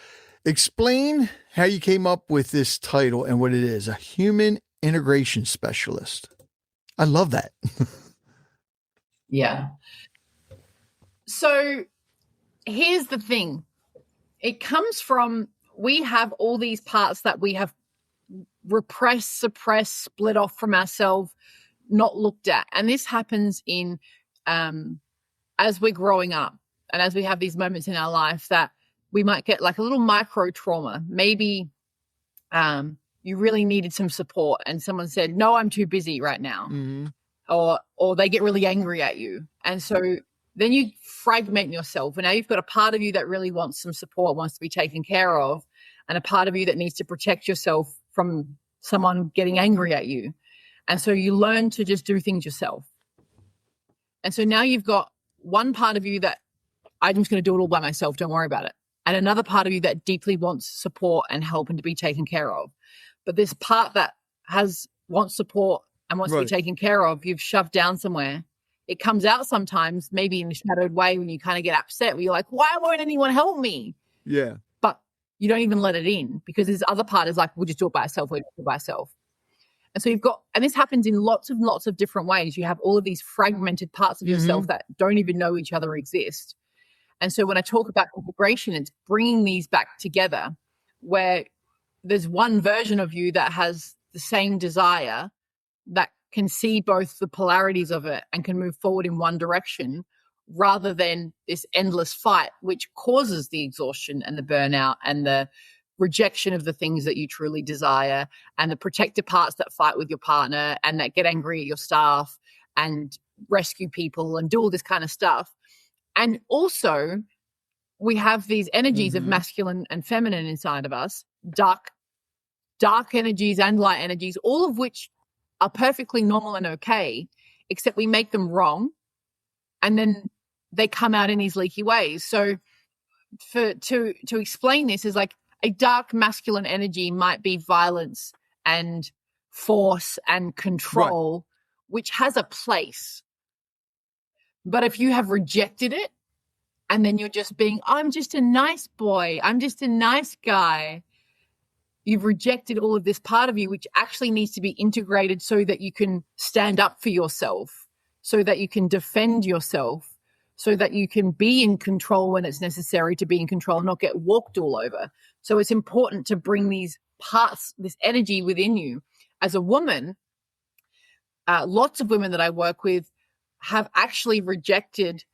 explain how you came up with this title and what it is, a human integration specialist. I love that. Yeah. So here's the thing. It comes from, we have all these parts that we have repressed, suppressed, split off from ourselves, not looked at. And this happens in, as we're growing up and as we have these moments in our life that we might get like a little micro trauma. Maybe you really needed some support and someone said, no, I'm too busy right now. Mm-hmm. Or they get really angry at you. And so then you fragment yourself. And now you've got a part of you that really wants some support, wants to be taken care of, and a part of you that needs to protect yourself from someone getting angry at you. And so you learn to just do things yourself. And so now you've got one part of you that I'm just going to do it all by myself, don't worry about it. And another part of you that deeply wants support and help and to be taken care of. But this part that wants support and wants to be taken care of, you've shoved down somewhere. It comes out sometimes, maybe in a shadowed way when you kind of get upset, where you're like, why won't anyone help me? Yeah. But you don't even let it in because this other part is like, we'll just do it by ourselves, And so you've got, and this happens in lots of different ways. You have all of these fragmented parts of yourself that don't even know each other exist. And so when I talk about integration, it's bringing these back together where there's one version of you that has the same desire that can see both the polarities of it and can move forward in one direction rather than this endless fight, which causes the exhaustion and the burnout and the rejection of the things that you truly desire and the protective parts that fight with your partner and that get angry at your staff and rescue people and do all this kind of stuff. And also we have these energies of masculine and feminine inside of us, dark energies and light energies, all of which are perfectly normal and okay, except we make them wrong and then they come out in these leaky ways. So to explain this is like a dark masculine energy might be violence and force and control, which has a place. But if you have rejected it and then you're just being, I'm just a nice boy, I'm just a nice guy, you've rejected all of this part of you, which actually needs to be integrated so that you can stand up for yourself, so that you can defend yourself, so that you can be in control when it's necessary to be in control and not get walked all over. So it's important to bring these parts, this energy within you. As a woman, lots of women that I work with have actually rejected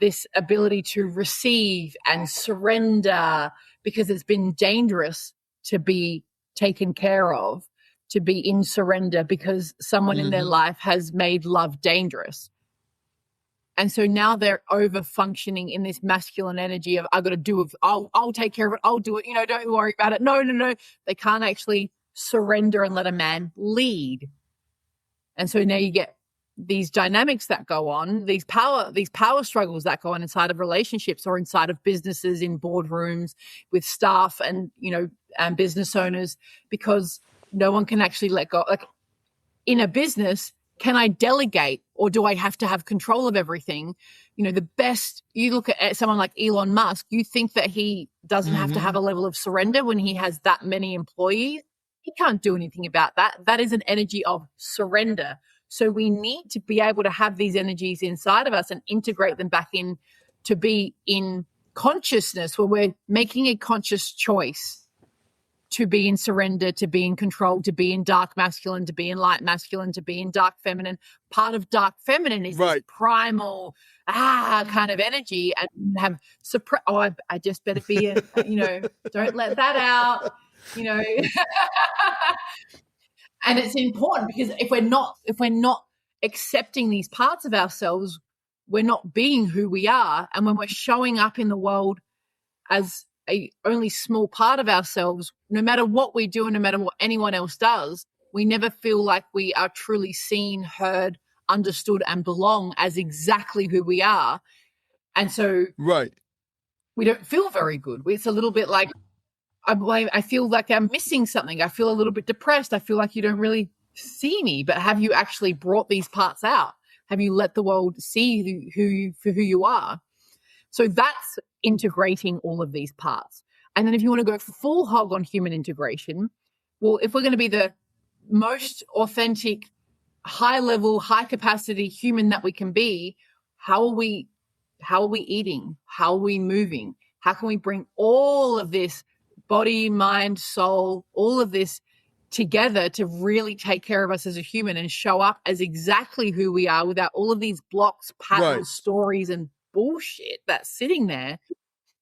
this ability to receive and surrender because it's been dangerous to be taken care of, to be in surrender because someone in their life has made love dangerous. And so now they're over functioning in this masculine energy of, I've got to do it. I'll take care of it. I'll do it. Don't worry about it. No. They can't actually surrender and let a man lead. And so now you get these dynamics that go on, these power struggles that go on inside of relationships or inside of businesses, in boardrooms with staff and, and business owners, because no one can actually let go. Like in a business, can I delegate or do I have to have control of everything? The best, you look at someone like Elon Musk, you think that he doesn't have to have a level of surrender when he has that many employees. He can't do anything about that. That is an energy of surrender. So we need to be able to have these energies inside of us and integrate them back in to be in consciousness where we're making a conscious choice to be in surrender, to be in control, to be in dark masculine, to be in light masculine, to be in dark feminine. Part of dark feminine is this primal kind of energy, and have I just better be don't let that out, And it's important, because if we're not accepting these parts of ourselves, we're not being who we are. And when we're showing up in the world as a only small part of ourselves, no matter what we do and no matter what anyone else does, we never feel like we are truly seen, heard, understood, and belong as exactly who we are. And so we don't feel very good. It's a little bit like, I feel like I'm missing something. I feel a little bit depressed. I feel like you don't really see me, but have you actually brought these parts out? Have you let the world see who you are? So that's integrating all of these parts. And then if you want to go full hog on human integration, well, if we're going to be the most authentic, high level, high capacity human that we can be, how are we eating? How are we moving? How can we bring all of this body, mind, soul, all of this together to really take care of us as a human and show up as exactly who we are without all of these blocks, patterns, stories, and bullshit that's sitting there,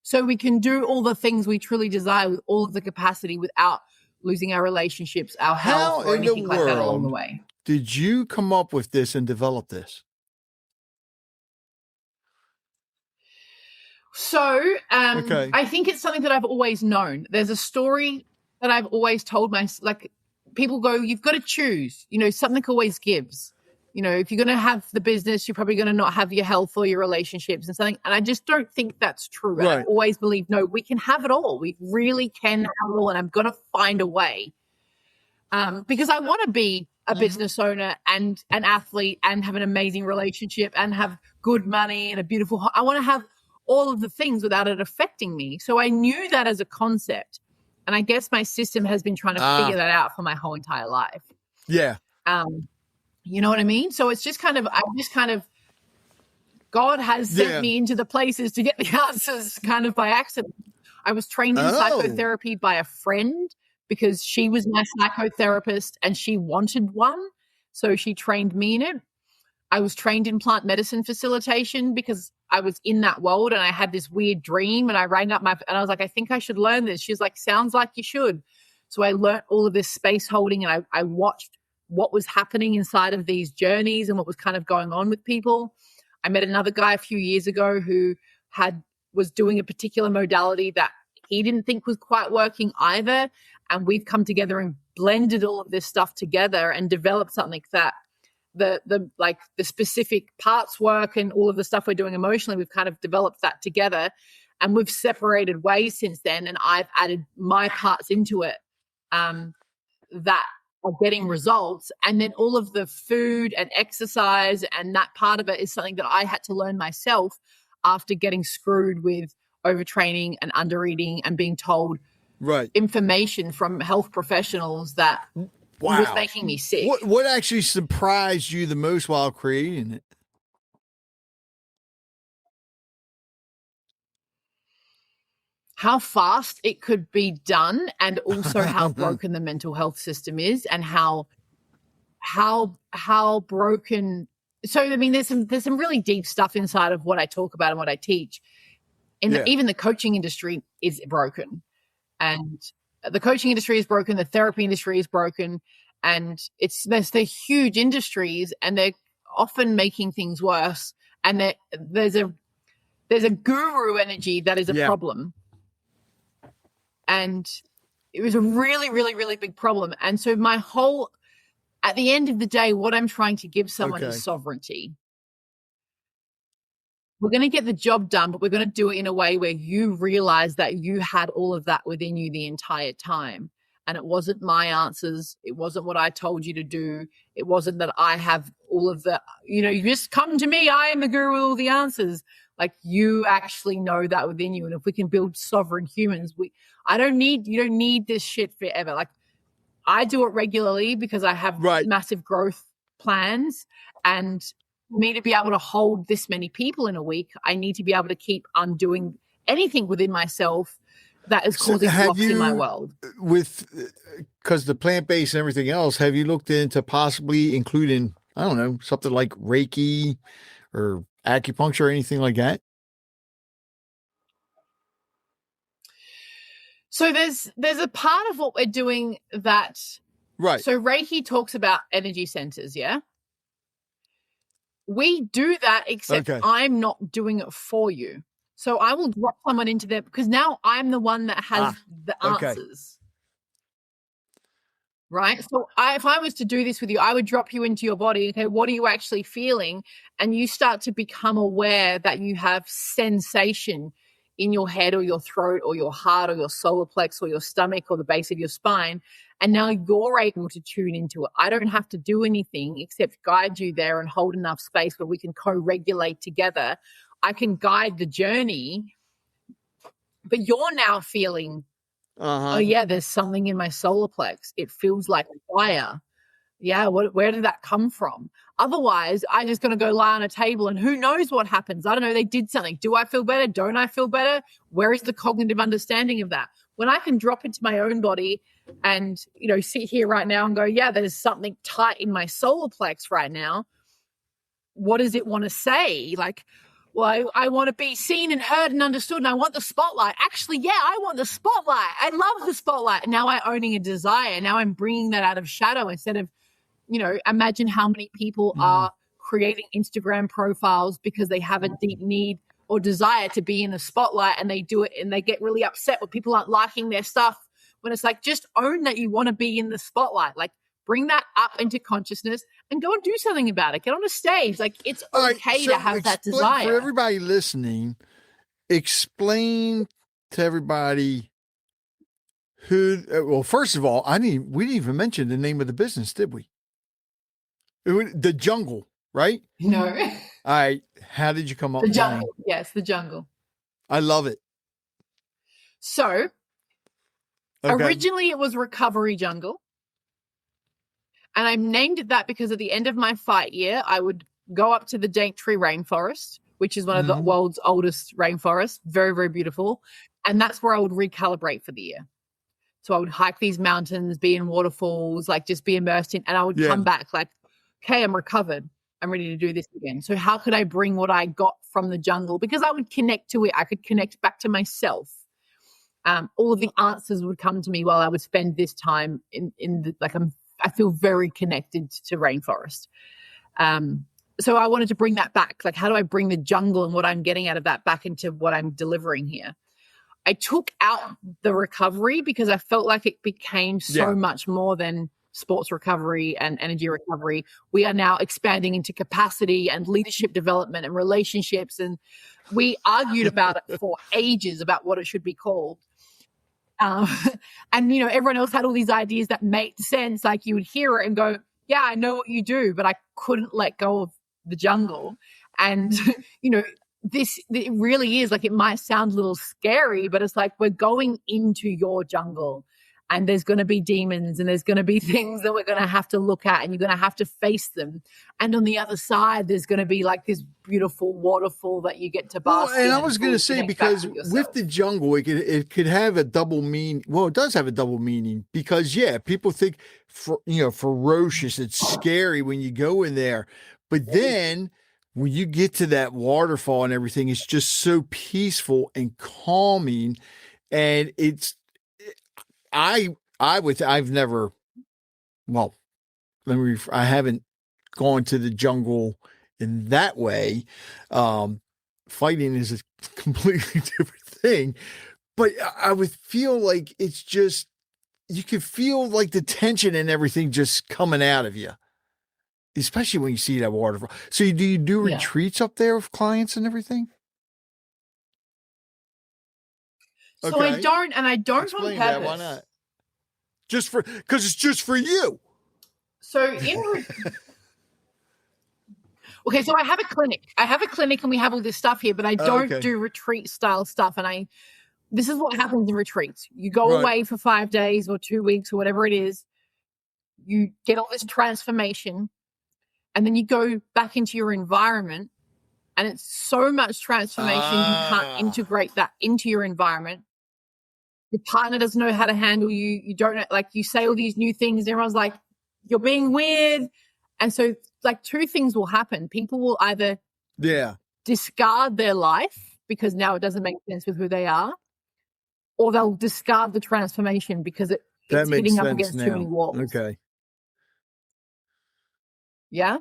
so we can do all the things we truly desire with all of the capacity without losing our relationships, our health, or anything like that along the way. Did you come up with this and develop this? So I think it's something that I've always known. There's a story that I've always told people go, you've got to choose, something always gives. If you're going to have the business, you're probably going to not have your health or your relationships and something. And I just don't think that's true. Right. I always believe, no, we can have it all. We really can have it all. And I'm going to find a way. Because I want to be a business owner and an athlete and have an amazing relationship and have good money and a beautiful home. I want to have all of the things without it affecting me. So I knew that as a concept. And I guess my system has been trying to figure that out for my whole entire life. Yeah. You know what I mean? So it's just kind of, God has sent me into the places to get the answers kind of by accident. I was trained in psychotherapy by a friend because she was my psychotherapist and she wanted one. So she trained me in it. I was trained in plant medicine facilitation because I was in that world and I had this weird dream, and I rang up and I was like, I think I should learn this. She's like, sounds like you should. So I learned all of this space holding, and I watched what was happening inside of these journeys and what was kind of going on with people. I met another guy a few years ago who was doing a particular modality that he didn't think was quite working either. And we've come together and blended all of this stuff together and developed something that the specific parts work and all of the stuff we're doing emotionally, we've kind of developed that together, and we've separated ways since then. And I've added my parts into it that are getting results. And then all of the food and exercise and that part of it is something that I had to learn myself after getting screwed with overtraining and undereating and being told information from health professionals that was making me sick. What actually surprised you the most while creating it? How fast it could be done, and also how broken the mental health system is, and how broken. So, I mean, there's some really deep stuff inside of what I talk about and what I teach. Even the coaching industry is broken, and the coaching industry is broken. The therapy industry is broken, and they're huge industries, and they're often making things worse. And there's a guru energy that is a problem. And it was a really, really, really big problem. And so at the end of the day, what I'm trying to give someone is sovereignty. We're going to get the job done, but we're going to do it in a way where you realize that you had all of that within you the entire time. And it wasn't my answers. It wasn't what I told you to do. It wasn't that I have all of the, you just come to me. I am the guru with all the answers. Like, you actually know that within you. And if we can build sovereign humans, you don't need this shit forever. Like, I do it regularly because I have massive growth plans, and for me to be able to hold this many people in a week, I need to be able to keep undoing anything within myself that is causing blocks in my world. Because the plant-based and everything else, have you looked into possibly including, I don't know, something like Reiki or acupuncture or anything like that? So there's a part of what we're doing that, right. So Reiki talks about energy centers, yeah? We do that, except I'm not doing it for you. So I will drop someone into there because now I'm the one that has the answers. Right? So if I was to do this with you, I would drop you into your body. Okay, what are you actually feeling? And you start to become aware that you have sensation in your head or your throat or your heart or your solar plex or your stomach or the base of your spine. And now you're able to tune into it. I don't have to do anything except guide you there and hold enough space where we can co-regulate together. I can guide the journey, but you're now feeling, oh yeah, there's something in my solar plex. It feels like fire. Yeah, where did that come from? Otherwise, I'm just going to go lie on a table and who knows what happens? I don't know. They did something. Do I feel better? Don't I feel better? Where is the cognitive understanding of that? When I can drop into my own body and, sit here right now and go, yeah, there's something tight in my solar plex right now. What does it want to say? Like, well, I want to be seen and heard and understood, and I want the spotlight. Actually, yeah, I want the spotlight. I love the spotlight. And now I'm owning a desire. Now I'm bringing that out of shadow instead of, imagine how many people are creating Instagram profiles because they have a deep need or desire to be in the spotlight, and they do it and they get really upset when people aren't liking their stuff, when it's like, just own that you want to be in the spotlight. Like, bring that up into consciousness and go and do something about it. Get on a stage. Like, it's okay to have that desire. For everybody listening, explain to everybody well, first of all, we didn't even mention the name of the business, did we? The Jungle, right? No. All right. How did you come up with the Jungle? Yes, the Jungle. I love it. So, originally it was Recovery Jungle. And I named it that because at the end of my fight year, I would go up to the Daintree rainforest, which is one of the world's oldest rainforests. Very, very beautiful. And that's where I would recalibrate for the year. So I would hike these mountains, be in waterfalls, like just be immersed in, and I would come back like, okay, I'm recovered. I'm ready to do this again. So how could I bring what I got from the jungle? Because I would connect to it. I could connect back to myself. All of the answers would come to me while I would spend this time I feel very connected to rainforest. So I wanted to bring that back. Like, how do I bring the jungle and what I'm getting out of that back into what I'm delivering here? I took out the recovery because I felt like it became so much more than sports recovery and energy recovery. We are now expanding into capacity and leadership development and relationships. And we argued about it for ages about what it should be called. And, everyone else had all these ideas that made sense. Like, you would hear it and go, yeah, I know what you do, but I couldn't let go of the jungle. And, it really is like, it might sound a little scary, but it's like, we're going into your jungle and there's going to be demons and there's going to be things that we're going to have to look at and you're going to have to face them. And on the other side, there's going to be like this beautiful waterfall that you get to bask in. And I was going to say, because with the jungle, it could have a double meaning. Well, it does have a double meaning because, people think, ferocious. It's scary when you go in there. But then when you get to that waterfall and everything, it's just so peaceful and calming. And I haven't gone to the jungle in that way. Fighting is a completely different thing, but I would feel like it's just, you could feel like the tension and everything just coming out of you, especially when you see that waterfall. So do you do retreats up there with clients and everything? So I don't Explain on purpose. That, why not? Because it's just for you. So okay, so I have a clinic and we have all this stuff here, but I don't do retreat style stuff. And this is what happens in retreats. You go away for 5 days or 2 weeks or whatever it is. You get all this transformation and then you go back into your environment and it's so much transformation. You can't integrate that into your environment. Your partner doesn't know how to handle you. You don't know, like, you say all these new things and everyone's like, you're being weird. And so like two things will happen. People will either discard their life because now it doesn't make sense with who they are, or they'll discard the transformation because it's hitting up against too many walls. Okay. Yeah.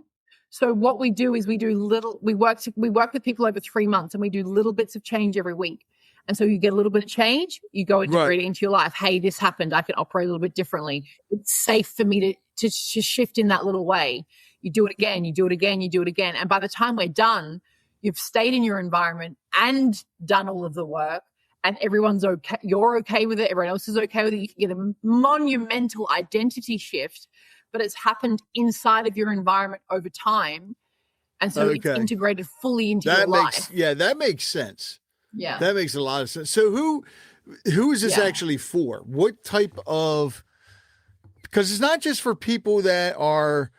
So what we do is we work with people over 3 months, and we do little bits of change every week. And so you get a little bit of change, you go integrate it into your life. Hey, this happened. I can operate a little bit differently. It's safe for me to shift in that little way. You do it again, you do it again, you do it again. And by the time we're done, you've stayed in your environment and done all of the work, and everyone's okay. You're okay with it. Everyone else is okay with it. You can get a monumental identity shift, but it's happened inside of your environment over time. And so it's integrated fully into your life. Yeah, that makes sense. Yeah. That makes a lot of sense. So who is this actually for? What type of, because it's not just for people that are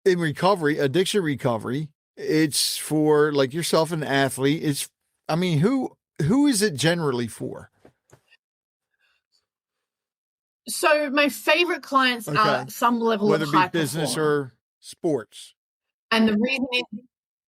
in recovery, addiction recovery. It's for like yourself, an athlete. Who is it generally for? So my favorite clients are some level whether of it be high business performer. or sports. And the reason is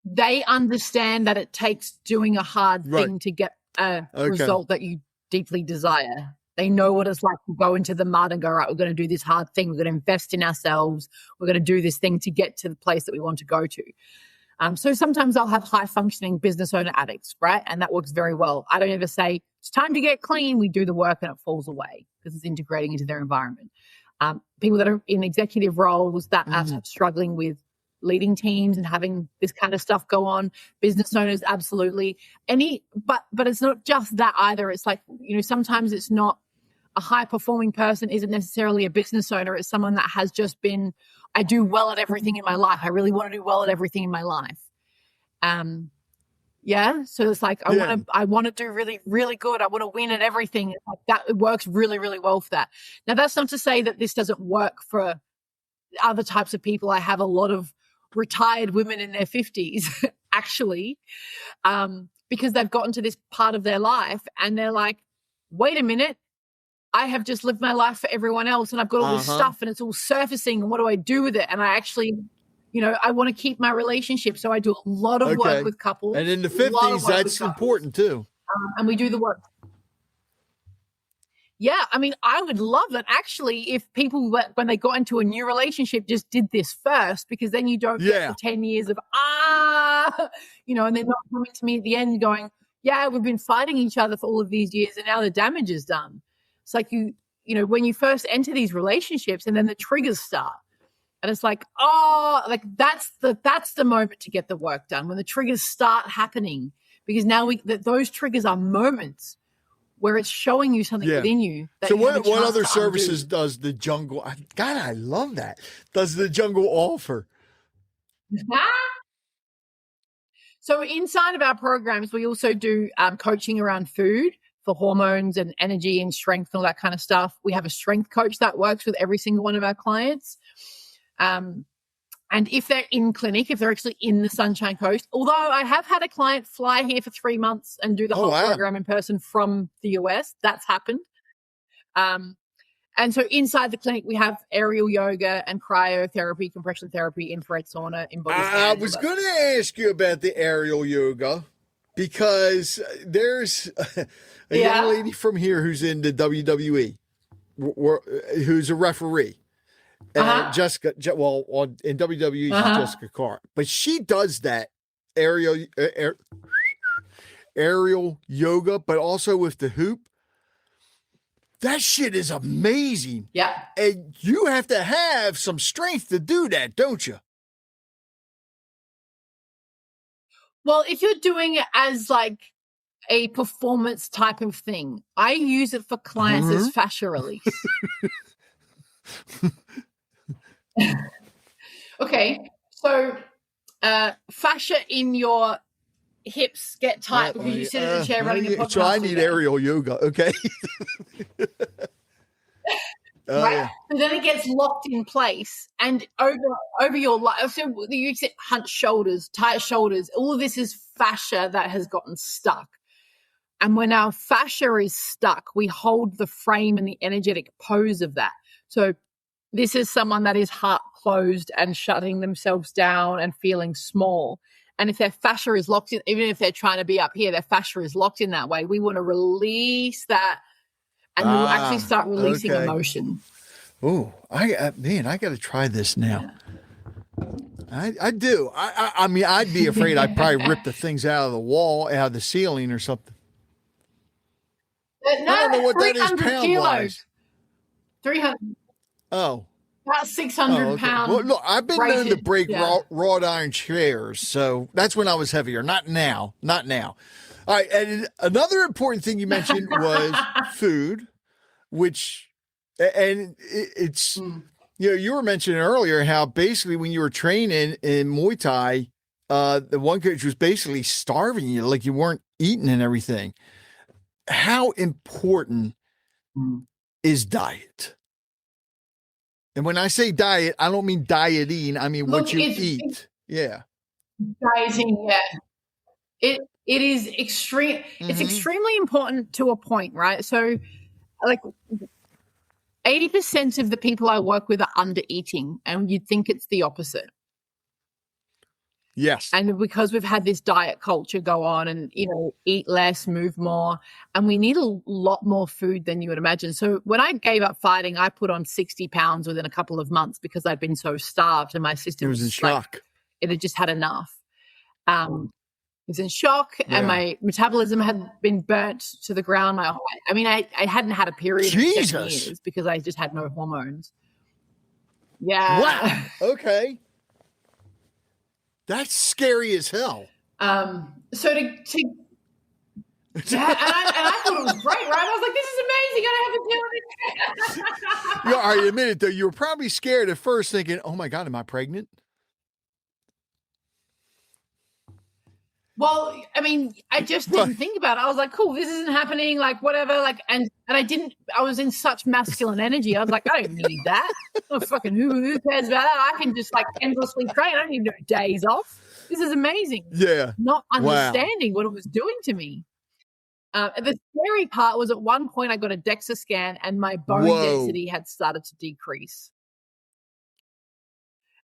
they understand that it takes doing a hard thing to get a result that you deeply desire. They know what it's like to go into the mud and go, right, we're going to do this hard thing. We're going to invest in ourselves. We're going to do this thing to get to the place that we want to go to. So sometimes I'll have high functioning business owner addicts, right? And that works very well. I don't ever say it's time to get clean. We do the work and it falls away because it's integrating into their environment. People that are in executive roles that are struggling with leading teams and having this kind of stuff go on, business owners, absolutely. But it's not just that either. It's like, sometimes it's not a high performing person isn't necessarily a business owner. It's someone that has just been, I do well at everything in my life. I really want to do well at everything in my life. So it's like, I want to do really, really good. I want to win at everything. It's like that, it works really, really well for that. Now, that's not to say that this doesn't work for other types of people. I have a lot of retired women in their 50s, actually, because they've gotten to this part of their life and they're like, wait a minute, I have just lived my life for everyone else and I've got all this stuff and it's all surfacing, and what do I do with it? And I actually, I want to keep my relationship. So I do a lot of work with couples. And in the 50s, that's important too. And we do the work. Yeah, I would love that actually if people, when they got into a new relationship, just did this first, because then you don't get the 10 years of, and they're not coming to me at the end going, yeah, we've been fighting each other for all of these years and now the damage is done. It's like when you first enter these relationships and then the triggers start. And it's like, that's the moment to get the work done, when the triggers start happening, because now those triggers are moments where it's showing you something within you. So what other services does the jungle? God, I love that. Does the jungle offer? So inside of our programs, we also do coaching around food for hormones and energy and strength and all that kind of stuff. We have a strength coach that works with every single one of our clients. And if they're in clinic, if they're actually in the Sunshine Coast, although I have had a client fly here for 3 months and do the whole program in person from the US, that's happened. And so inside the clinic, we have aerial yoga and cryotherapy, compression therapy, infrared sauna, embody scan. I was going to ask you about the aerial yoga, because there's a young lady from here who's in the WWE, who's a referee. Jessica, in WWE, she's Jessica Carr, but she does that aerial yoga, but also with the hoop. That shit is amazing. Yeah. And you have to have some strength to do that, don't you? Well, if you're doing it as like a performance type of thing, I use it for clients as fascia release. Okay, so fascia in your hips get tight because you sit in a chair running a podcast. So I need aerial yoga, okay? Right? So then it gets locked in place, and over your life. So you sit hunched shoulders, tight shoulders. All of this is fascia that has gotten stuck. And when our fascia is stuck, we hold the frame and the energetic pose of that. So this is someone that is heart closed and shutting themselves down and feeling small. And if their fascia is locked in, even if they're trying to be up here, their fascia is locked in that way. We want to release that, and we'll actually start releasing emotion. Oh, man, I got to try this now. Yeah. I do. I mean, I'd be afraid I'd probably rip the things out of the wall, out of the ceiling or something. No, I don't know what that is pound-wise. 300. Oh. About 600 pounds. Well, look, I've been known to break wrought iron chairs, so that's when I was heavier. Not now. Not now. All right, and another important thing you mentioned was food, which, and it's, you were mentioning earlier how basically when you were training in Muay Thai, the one coach was basically starving you, like you weren't eating and everything. How important is diet? And when I say diet, I don't mean dieting. I mean what you eat. Yeah. Dieting, yeah. It is extreme. It's extremely important to a point, right? So, like, 80% of the people I work with are under eating, and you'd think it's the opposite. Yes. And because we've had this diet culture go on and, eat less, move more, and we need a lot more food than you would imagine. So when I gave up fighting, I put on 60 pounds within a couple of months because I'd been so starved and my system was in shock. It had just had enough. It was in shock, and my metabolism had been burnt to the ground. I hadn't had a period in 7 years because I just had no hormones. Yeah. Wow. Okay. That's scary as hell. So and I thought it was great, right? I was like, this is amazing. I don't have to deal with it. All right, admit it though. You were probably scared at first, thinking, "Oh my God, am I pregnant?" Well, I mean, I just didn't think about it. I was like, cool, this isn't happening, like whatever, like, and I was in such masculine energy. I was like, I don't need that. Oh, fucking who cares about that? I can just like endlessly train. I don't need no days off. This is amazing. Yeah. Not understanding what it was doing to me. The scary part was at one point I got a DEXA scan and my bone density had started to decrease.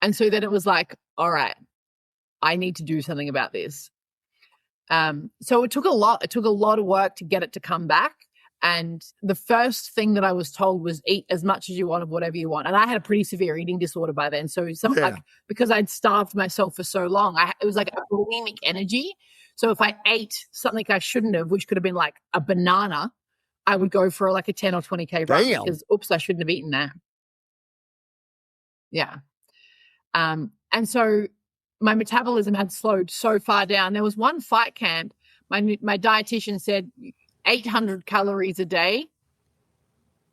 And so then it was like, all right, I need to do something about this. So it took a lot. It took a lot of work to get it to come back. And the first thing that I was told was eat as much as you want of whatever you want. And I had a pretty severe eating disorder by then. So because I'd starved myself for so long, it was like a bulimic energy. So if I ate something I shouldn't have, which could have been like a banana, I would go for like a 10 or 20K run because, I shouldn't have eaten that. Yeah. And so my metabolism had slowed so far down. There was one fight camp. My dietitian said 800 calories a day,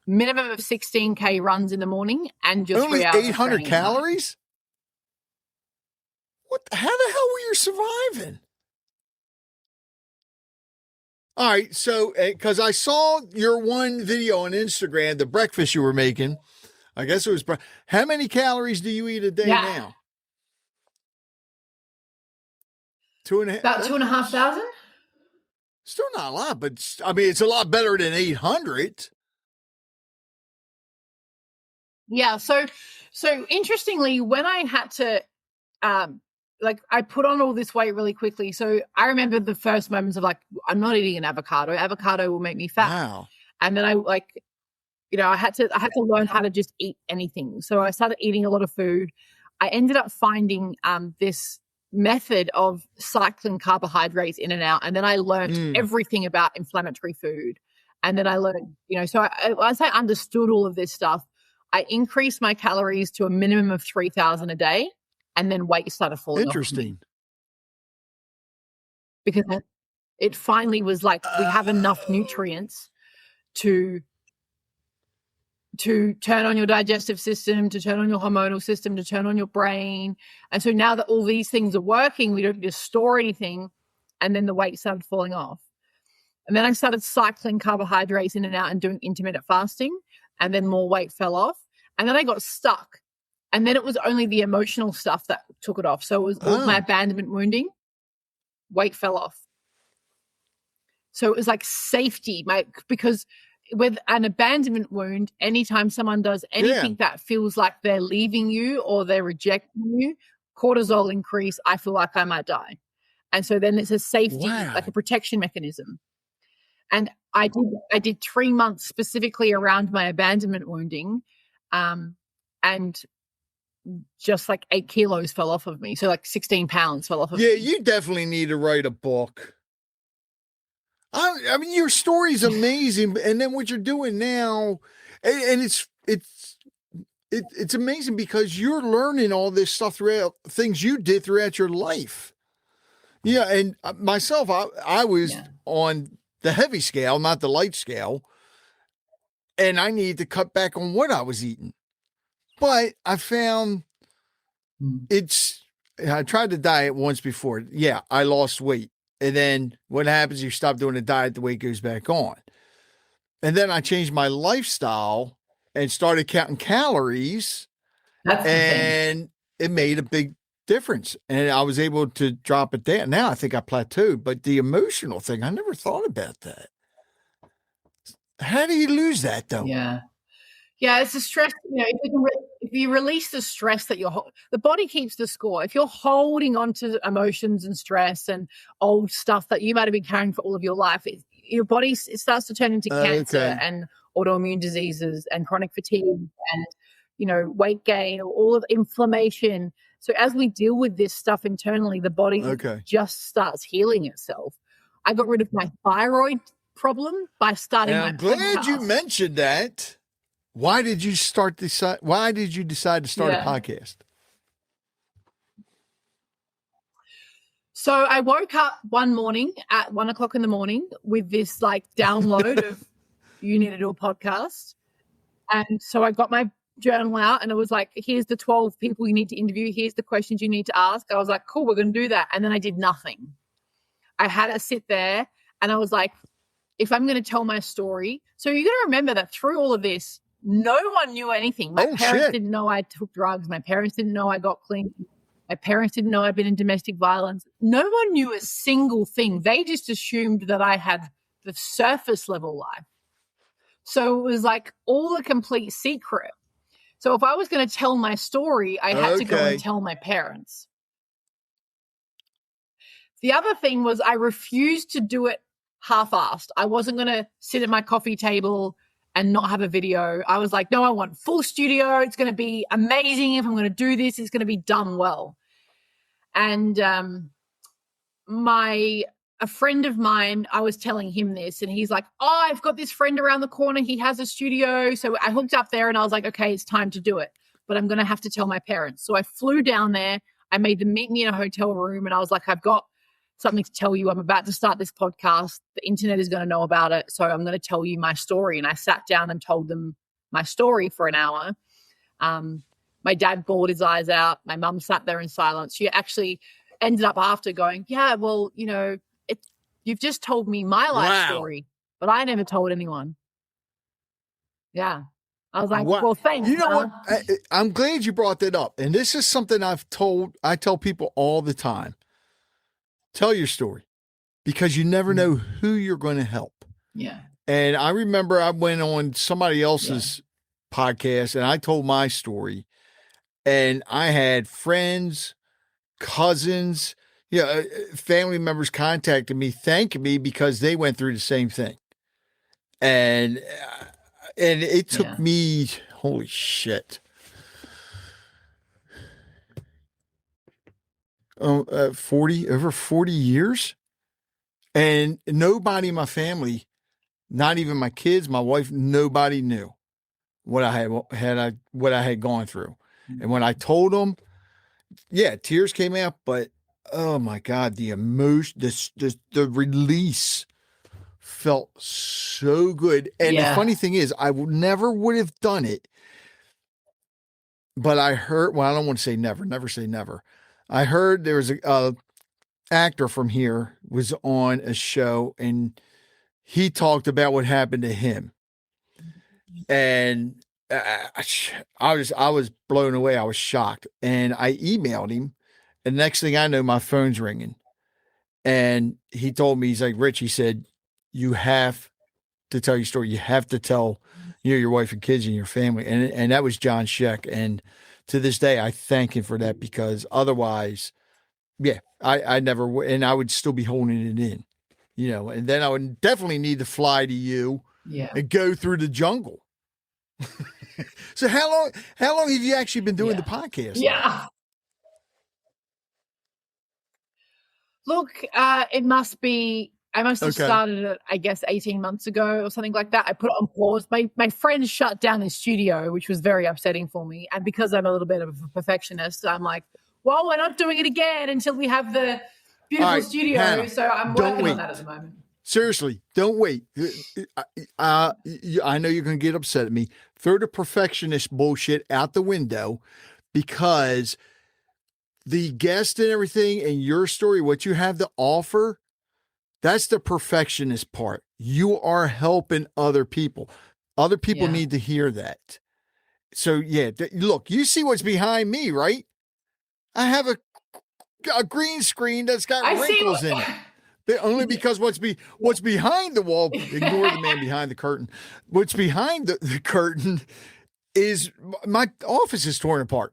minimum of 16K runs in the morning, and just only 3 hours 800 calories? What? How the hell were you surviving? All right, so because I saw your one video on Instagram, the breakfast you were making. I guess it was. How many calories do you eat a day now? 2.5. About 2,500. Still not a lot, but I mean, it's a lot better than 800. Yeah. So interestingly, when I had to, I put on all this weight really quickly. So I remember the first moments of like, I'm not eating an avocado. Avocado will make me fat. Wow. And then I had to learn how to just eat anything. So I started eating a lot of food. I ended up finding this method of cycling carbohydrates in and out. And then I learned everything about inflammatory food. And then I learned, so once I understood all of this stuff, I increased my calories to a minimum of 3,000 a day. And then weight started falling off. Interesting. Because it finally was like, we have enough nutrients to turn on your digestive system, to turn on your hormonal system, to turn on your brain. And so now that all these things are working, we don't need to store anything. And then the weight started falling off. And then I started cycling carbohydrates in and out and doing intermittent fasting. And then more weight fell off. And then I got stuck. And then it was only the emotional stuff that took it off. So it was all my abandonment wounding. Weight fell off. So it was like safety, because with an abandonment wound, anytime someone does anything that feels like they're leaving you or they're rejecting you, cortisol increase, I feel like I might die. And so then it's a safety, like a protection mechanism. And I did 3 months specifically around my abandonment wounding, and just like 8 kilos fell off of me. So like 16 pounds fell off of me. Yeah, you definitely need to write a book. I mean, your story's amazing, and then what you're doing now, and it's amazing because you're learning all this stuff throughout things you did throughout your life. Yeah, and myself, I was on the heavy scale, not the light scale, and I needed to cut back on what I was eating. But I found I tried the diet once before. Yeah, I lost weight. And then what happens, you stop doing the diet, the weight goes back on. And then I changed my lifestyle and started counting calories. And it made a big difference. And I was able to drop it down. Now I think I plateaued. But the emotional thing, I never thought about that. How do you lose that, though? Yeah. Yeah, it's the stress. You know, if you release the stress that the body keeps the score. If you're holding on to emotions and stress and old stuff that you might have been carrying for all of your life, your body, it starts to turn into cancer and autoimmune diseases and chronic fatigue and, you know, weight gain or all of inflammation. So as we deal with this stuff internally, the body just starts healing itself. I got rid of my thyroid problem by starting my podcast. I'm glad you mentioned that. Why did you decide to start a podcast? So I woke up one morning at 1 o'clock in the morning with this like download of you need to do a podcast. And so I got my journal out and it was like, here's the 12 people you need to interview. Here's the questions you need to ask. I was like, cool, we're going to do that. And then I did nothing. I had to sit there and I was like, if I'm going to tell my story. So you got to remember that through all of this, no one knew anything. My parents didn't know I took drugs. My parents didn't know I got clean. My parents didn't know I'd been in domestic violence. No one knew a single thing. They just assumed that I had the surface level life. So it was like all a complete secret. So if I was going to tell my story, I had to go and tell my parents. The other thing was I refused to do it half-assed. I wasn't going to sit at my coffee table and not have a video. I was like, no, I want full studio. It's going to be amazing. If I'm going to do this, it's going to be done well. And a friend of mine, I was telling him this and he's like, oh, I've got this friend around the corner. He has a studio. So I hooked up there and I was like, okay, it's time to do it. But I'm going to have to tell my parents. So I flew down there. I made them meet me in a hotel room and I was like, I've got something to tell you. I'm about to start this podcast. The internet is going to know about it. So I'm going to tell you my story. And I sat down and told them my story for an hour. My dad bawled his eyes out. My mum sat there in silence. She actually ended up after going, yeah, well, you know, you've just told me my life story, but I never told anyone. Yeah. I was like, well, thanks. You know what? I'm glad you brought that up. And this is something I tell people all the time. Tell your story because you never know who you're going to help. Yeah. And I remember I went on somebody else's podcast and I told my story and I had friends, cousins, family members contacted me, thanking me because they went through the same thing. And it took me, holy shit. over 40 years. And nobody in my family, not even my kids, my wife, nobody knew what I had gone through. And when I told them, tears came out, but oh my God, the emotion, the release felt so good. And the funny thing is, I never would have done it, but I heard, well, I don't want to say never say never. I heard there was a actor from here was on a show and he talked about what happened to him. And I was blown away. I was shocked. And I emailed him. And next thing I know, my phone's ringing. And he told me, he's like, Rich, he said, you have to tell your story. You have to tell, your wife and kids and your family. And that was John Scheck. And to this day, I thank him for that, because otherwise, I never, and I would still be holding it in, and then I would definitely need to fly to you and go through the jungle. So how long have you actually been doing the podcast? Yeah. Look, I must have started it, I guess, 18 months ago or something like that. I put it on pause. My friends shut down the studio, which was very upsetting for me. And because I'm a little bit of a perfectionist, I'm like, well, we're not doing it again until we have the beautiful studio. Hannah, so I'm working on that at the moment. Seriously, don't wait. I know you're going to get upset at me. Throw the perfectionist bullshit out the window, because the guest and everything and your story, what you have to offer, that's the perfectionist part. You are helping other people. Other people need to hear that. So, look, you see what's behind me, right? I have a green screen that's got wrinkles in it. Only because what's behind the wall, ignore the man behind the curtain. What's behind the curtain is my office is torn apart.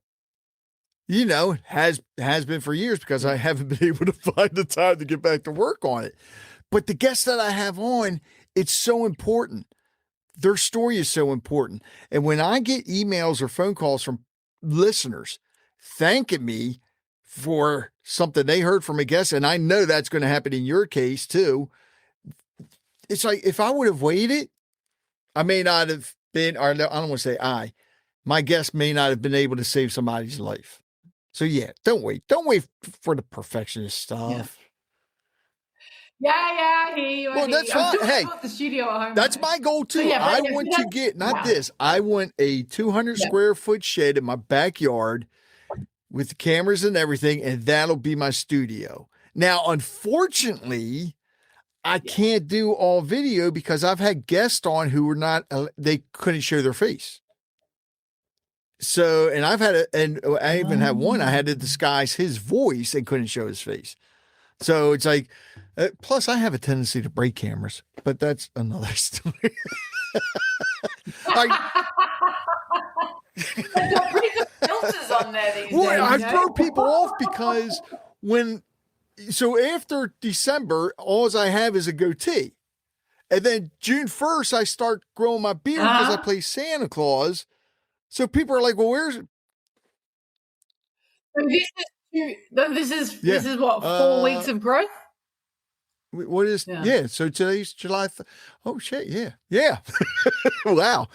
Has been for years, because I haven't been able to find the time to get back to work on it. But the guests that I have on, it's so important. Their story is so important. And when I get emails or phone calls from listeners thanking me for something they heard from a guest, and I know that's going to happen in your case too. It's like, if I would have waited, I may not have been, or I don't want to say my guest may not have been able to save somebody's life. So don't wait. Don't wait for the perfectionist stuff. Yeah, I hear you. Well, that's right. Hey, the studio at home. That's my goal too. So I want to get, this, I want a 200 square foot shed in my backyard with cameras and everything, and that'll be my studio. Now, unfortunately, I can't do all video, because I've had guests on who were not, they couldn't show their face. So, and I even had one, I had to disguise his voice and couldn't show his face. So it's like, plus I have a tendency to break cameras, but that's another story. Got pretty good filters on there these days. I throw people off, because after December, all I have is a goatee. And then June 1st, I start growing my beard because I play Santa Claus. So people are like, well, where's it? So this is what, 4 weeks of growth? What is, so today's July. Oh shit. Yeah. Wow.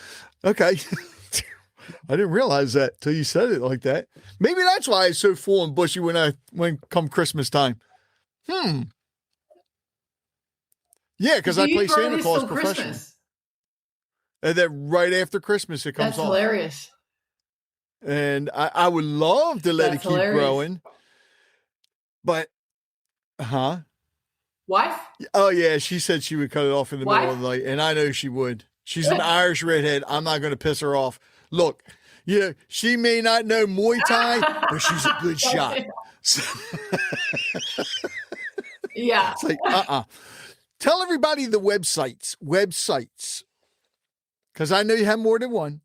Okay. I didn't realize that till you said it like that. Maybe that's why it's so full and bushy when come Christmas time. Yeah, because I play Santa Claus professionally. And then right after Christmas, it comes off. That's hilarious. And I would love to let it keep growing. But, Wife? Oh, yeah. She said she would cut it off in the middle of the night. And I know she would. She's an Irish redhead. I'm not going to piss her off. Look, she may not know Muay Thai, but she's a good shot. Yeah. It's like, Tell everybody the websites. Because I know you have more than one.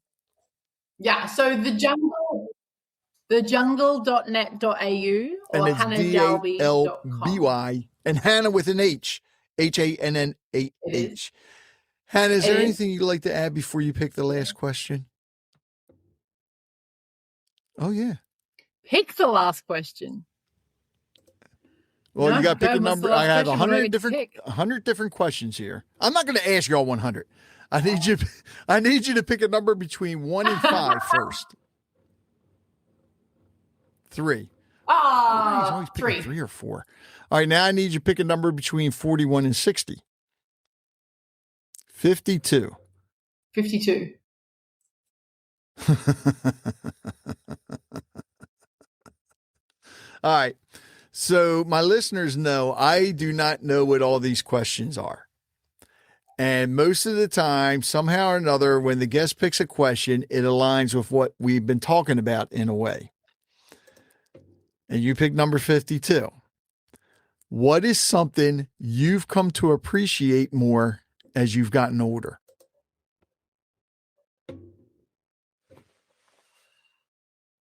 Yeah. So thejungle.net.au or HannahDalby.com. And Hannah with an H. HANNAH. Hannah, is there anything you'd like to add before you pick the last question? Oh, yeah. Pick the last question. Well, you got to pick a number. I have 100 different questions here. I'm not going to ask you all 100. I need you to pick a number between 1 and 5 first. 3. He's always picking 3 or 4. All right, now I need you to pick a number between 41 and 60. 52. 52. All right. So my listeners know I do not know what all these questions are. And most of the time, somehow or another, when the guest picks a question, it aligns with what we've been talking about in a way. And you pick number 52. What is something you've come to appreciate more as you've gotten older?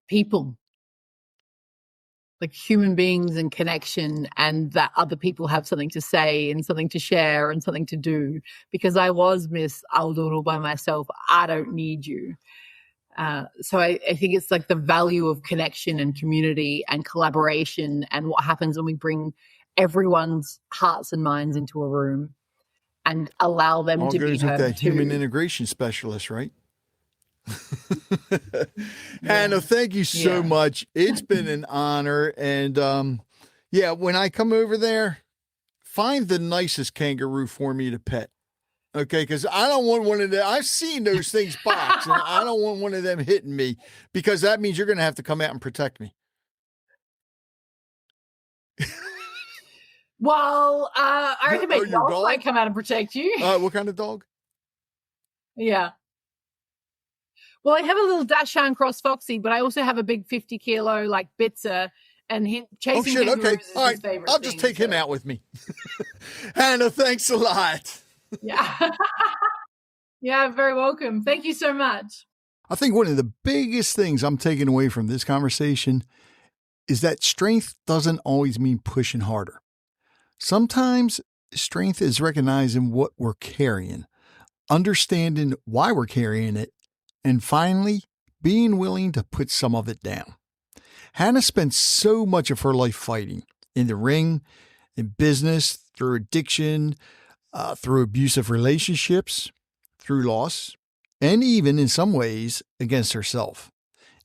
People, like human beings and connection, and that other people have something to say and something to share and something to do. Because I was Miss I'll do it all by myself. I don't need you. So I think it's like the value of connection and community and collaboration and what happens when we bring everyone's hearts and minds into a room and allow them to be heard that too. human integration specialist, right? Hannah, thank you so much. It's been an honor. And when I come over there, find the nicest kangaroo for me to pet. Okay, because I don't want one of them. I've seen those things box, and I don't want one of them hitting me, because that means you're going to have to come out and protect me. Well, I reckon my dog might come out and protect you. What kind of dog? Yeah. Well, I have a little Dachshund cross Foxy, but I also have a big 50-kilo like Bitzer, and chasing kangaroos is his favorite. I'll just take him out with me. Hannah, thanks a lot. Yeah. Yeah, very welcome. Thank you so much. I think one of the biggest things I'm taking away from this conversation is that strength doesn't always mean pushing harder. Sometimes strength is recognizing what we're carrying, understanding why we're carrying it, and finally, being willing to put some of it down. Hannah spent so much of her life fighting in the ring, in business, through addiction, through abusive relationships, through loss, and even in some ways against herself.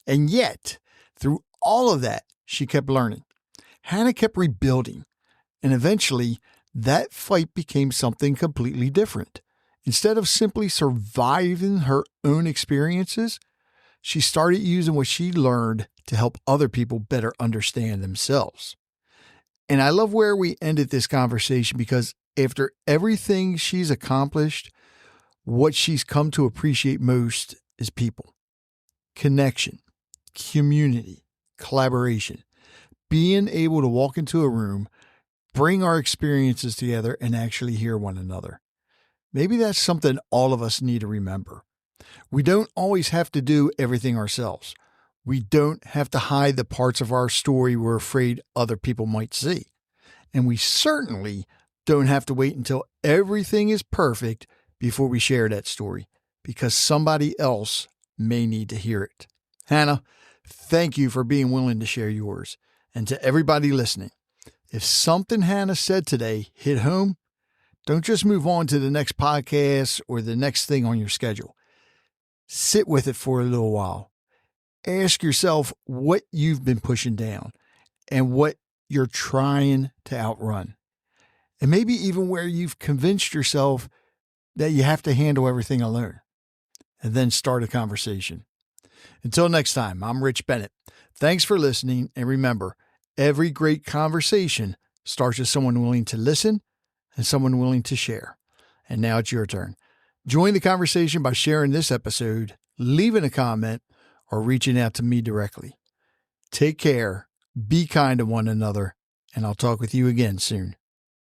And yet, through all of that, she kept learning. Hannah kept rebuilding. And eventually, that fight became something completely different. Instead of simply surviving her own experiences, she started using what she learned to help other people better understand themselves. And I love where we ended this conversation, because after everything she's accomplished, what she's come to appreciate most is people, connection, community, collaboration, being able to walk into a room, bring our experiences together, and actually hear one another. Maybe that's something all of us need to remember. We don't always have to do everything ourselves. We don't have to hide the parts of our story we're afraid other people might see. And we certainly don't have to wait until everything is perfect before we share that story, because somebody else may need to hear it. Hannah, thank you for being willing to share yours. And to everybody listening, if something Hannah said today hit home, don't just move on to the next podcast or the next thing on your schedule. Sit with it for a little while. Ask yourself what you've been pushing down and what you're trying to outrun. And maybe even where you've convinced yourself that you have to handle everything alone. And then start a conversation. Until next time, I'm Rich Bennett. Thanks for listening. And remember, every great conversation starts with someone willing to listen and someone willing to share. And now it's your turn. Join the conversation by sharing this episode, leaving a comment, or reaching out to me directly. Take care, be kind to one another, and I'll talk with you again soon.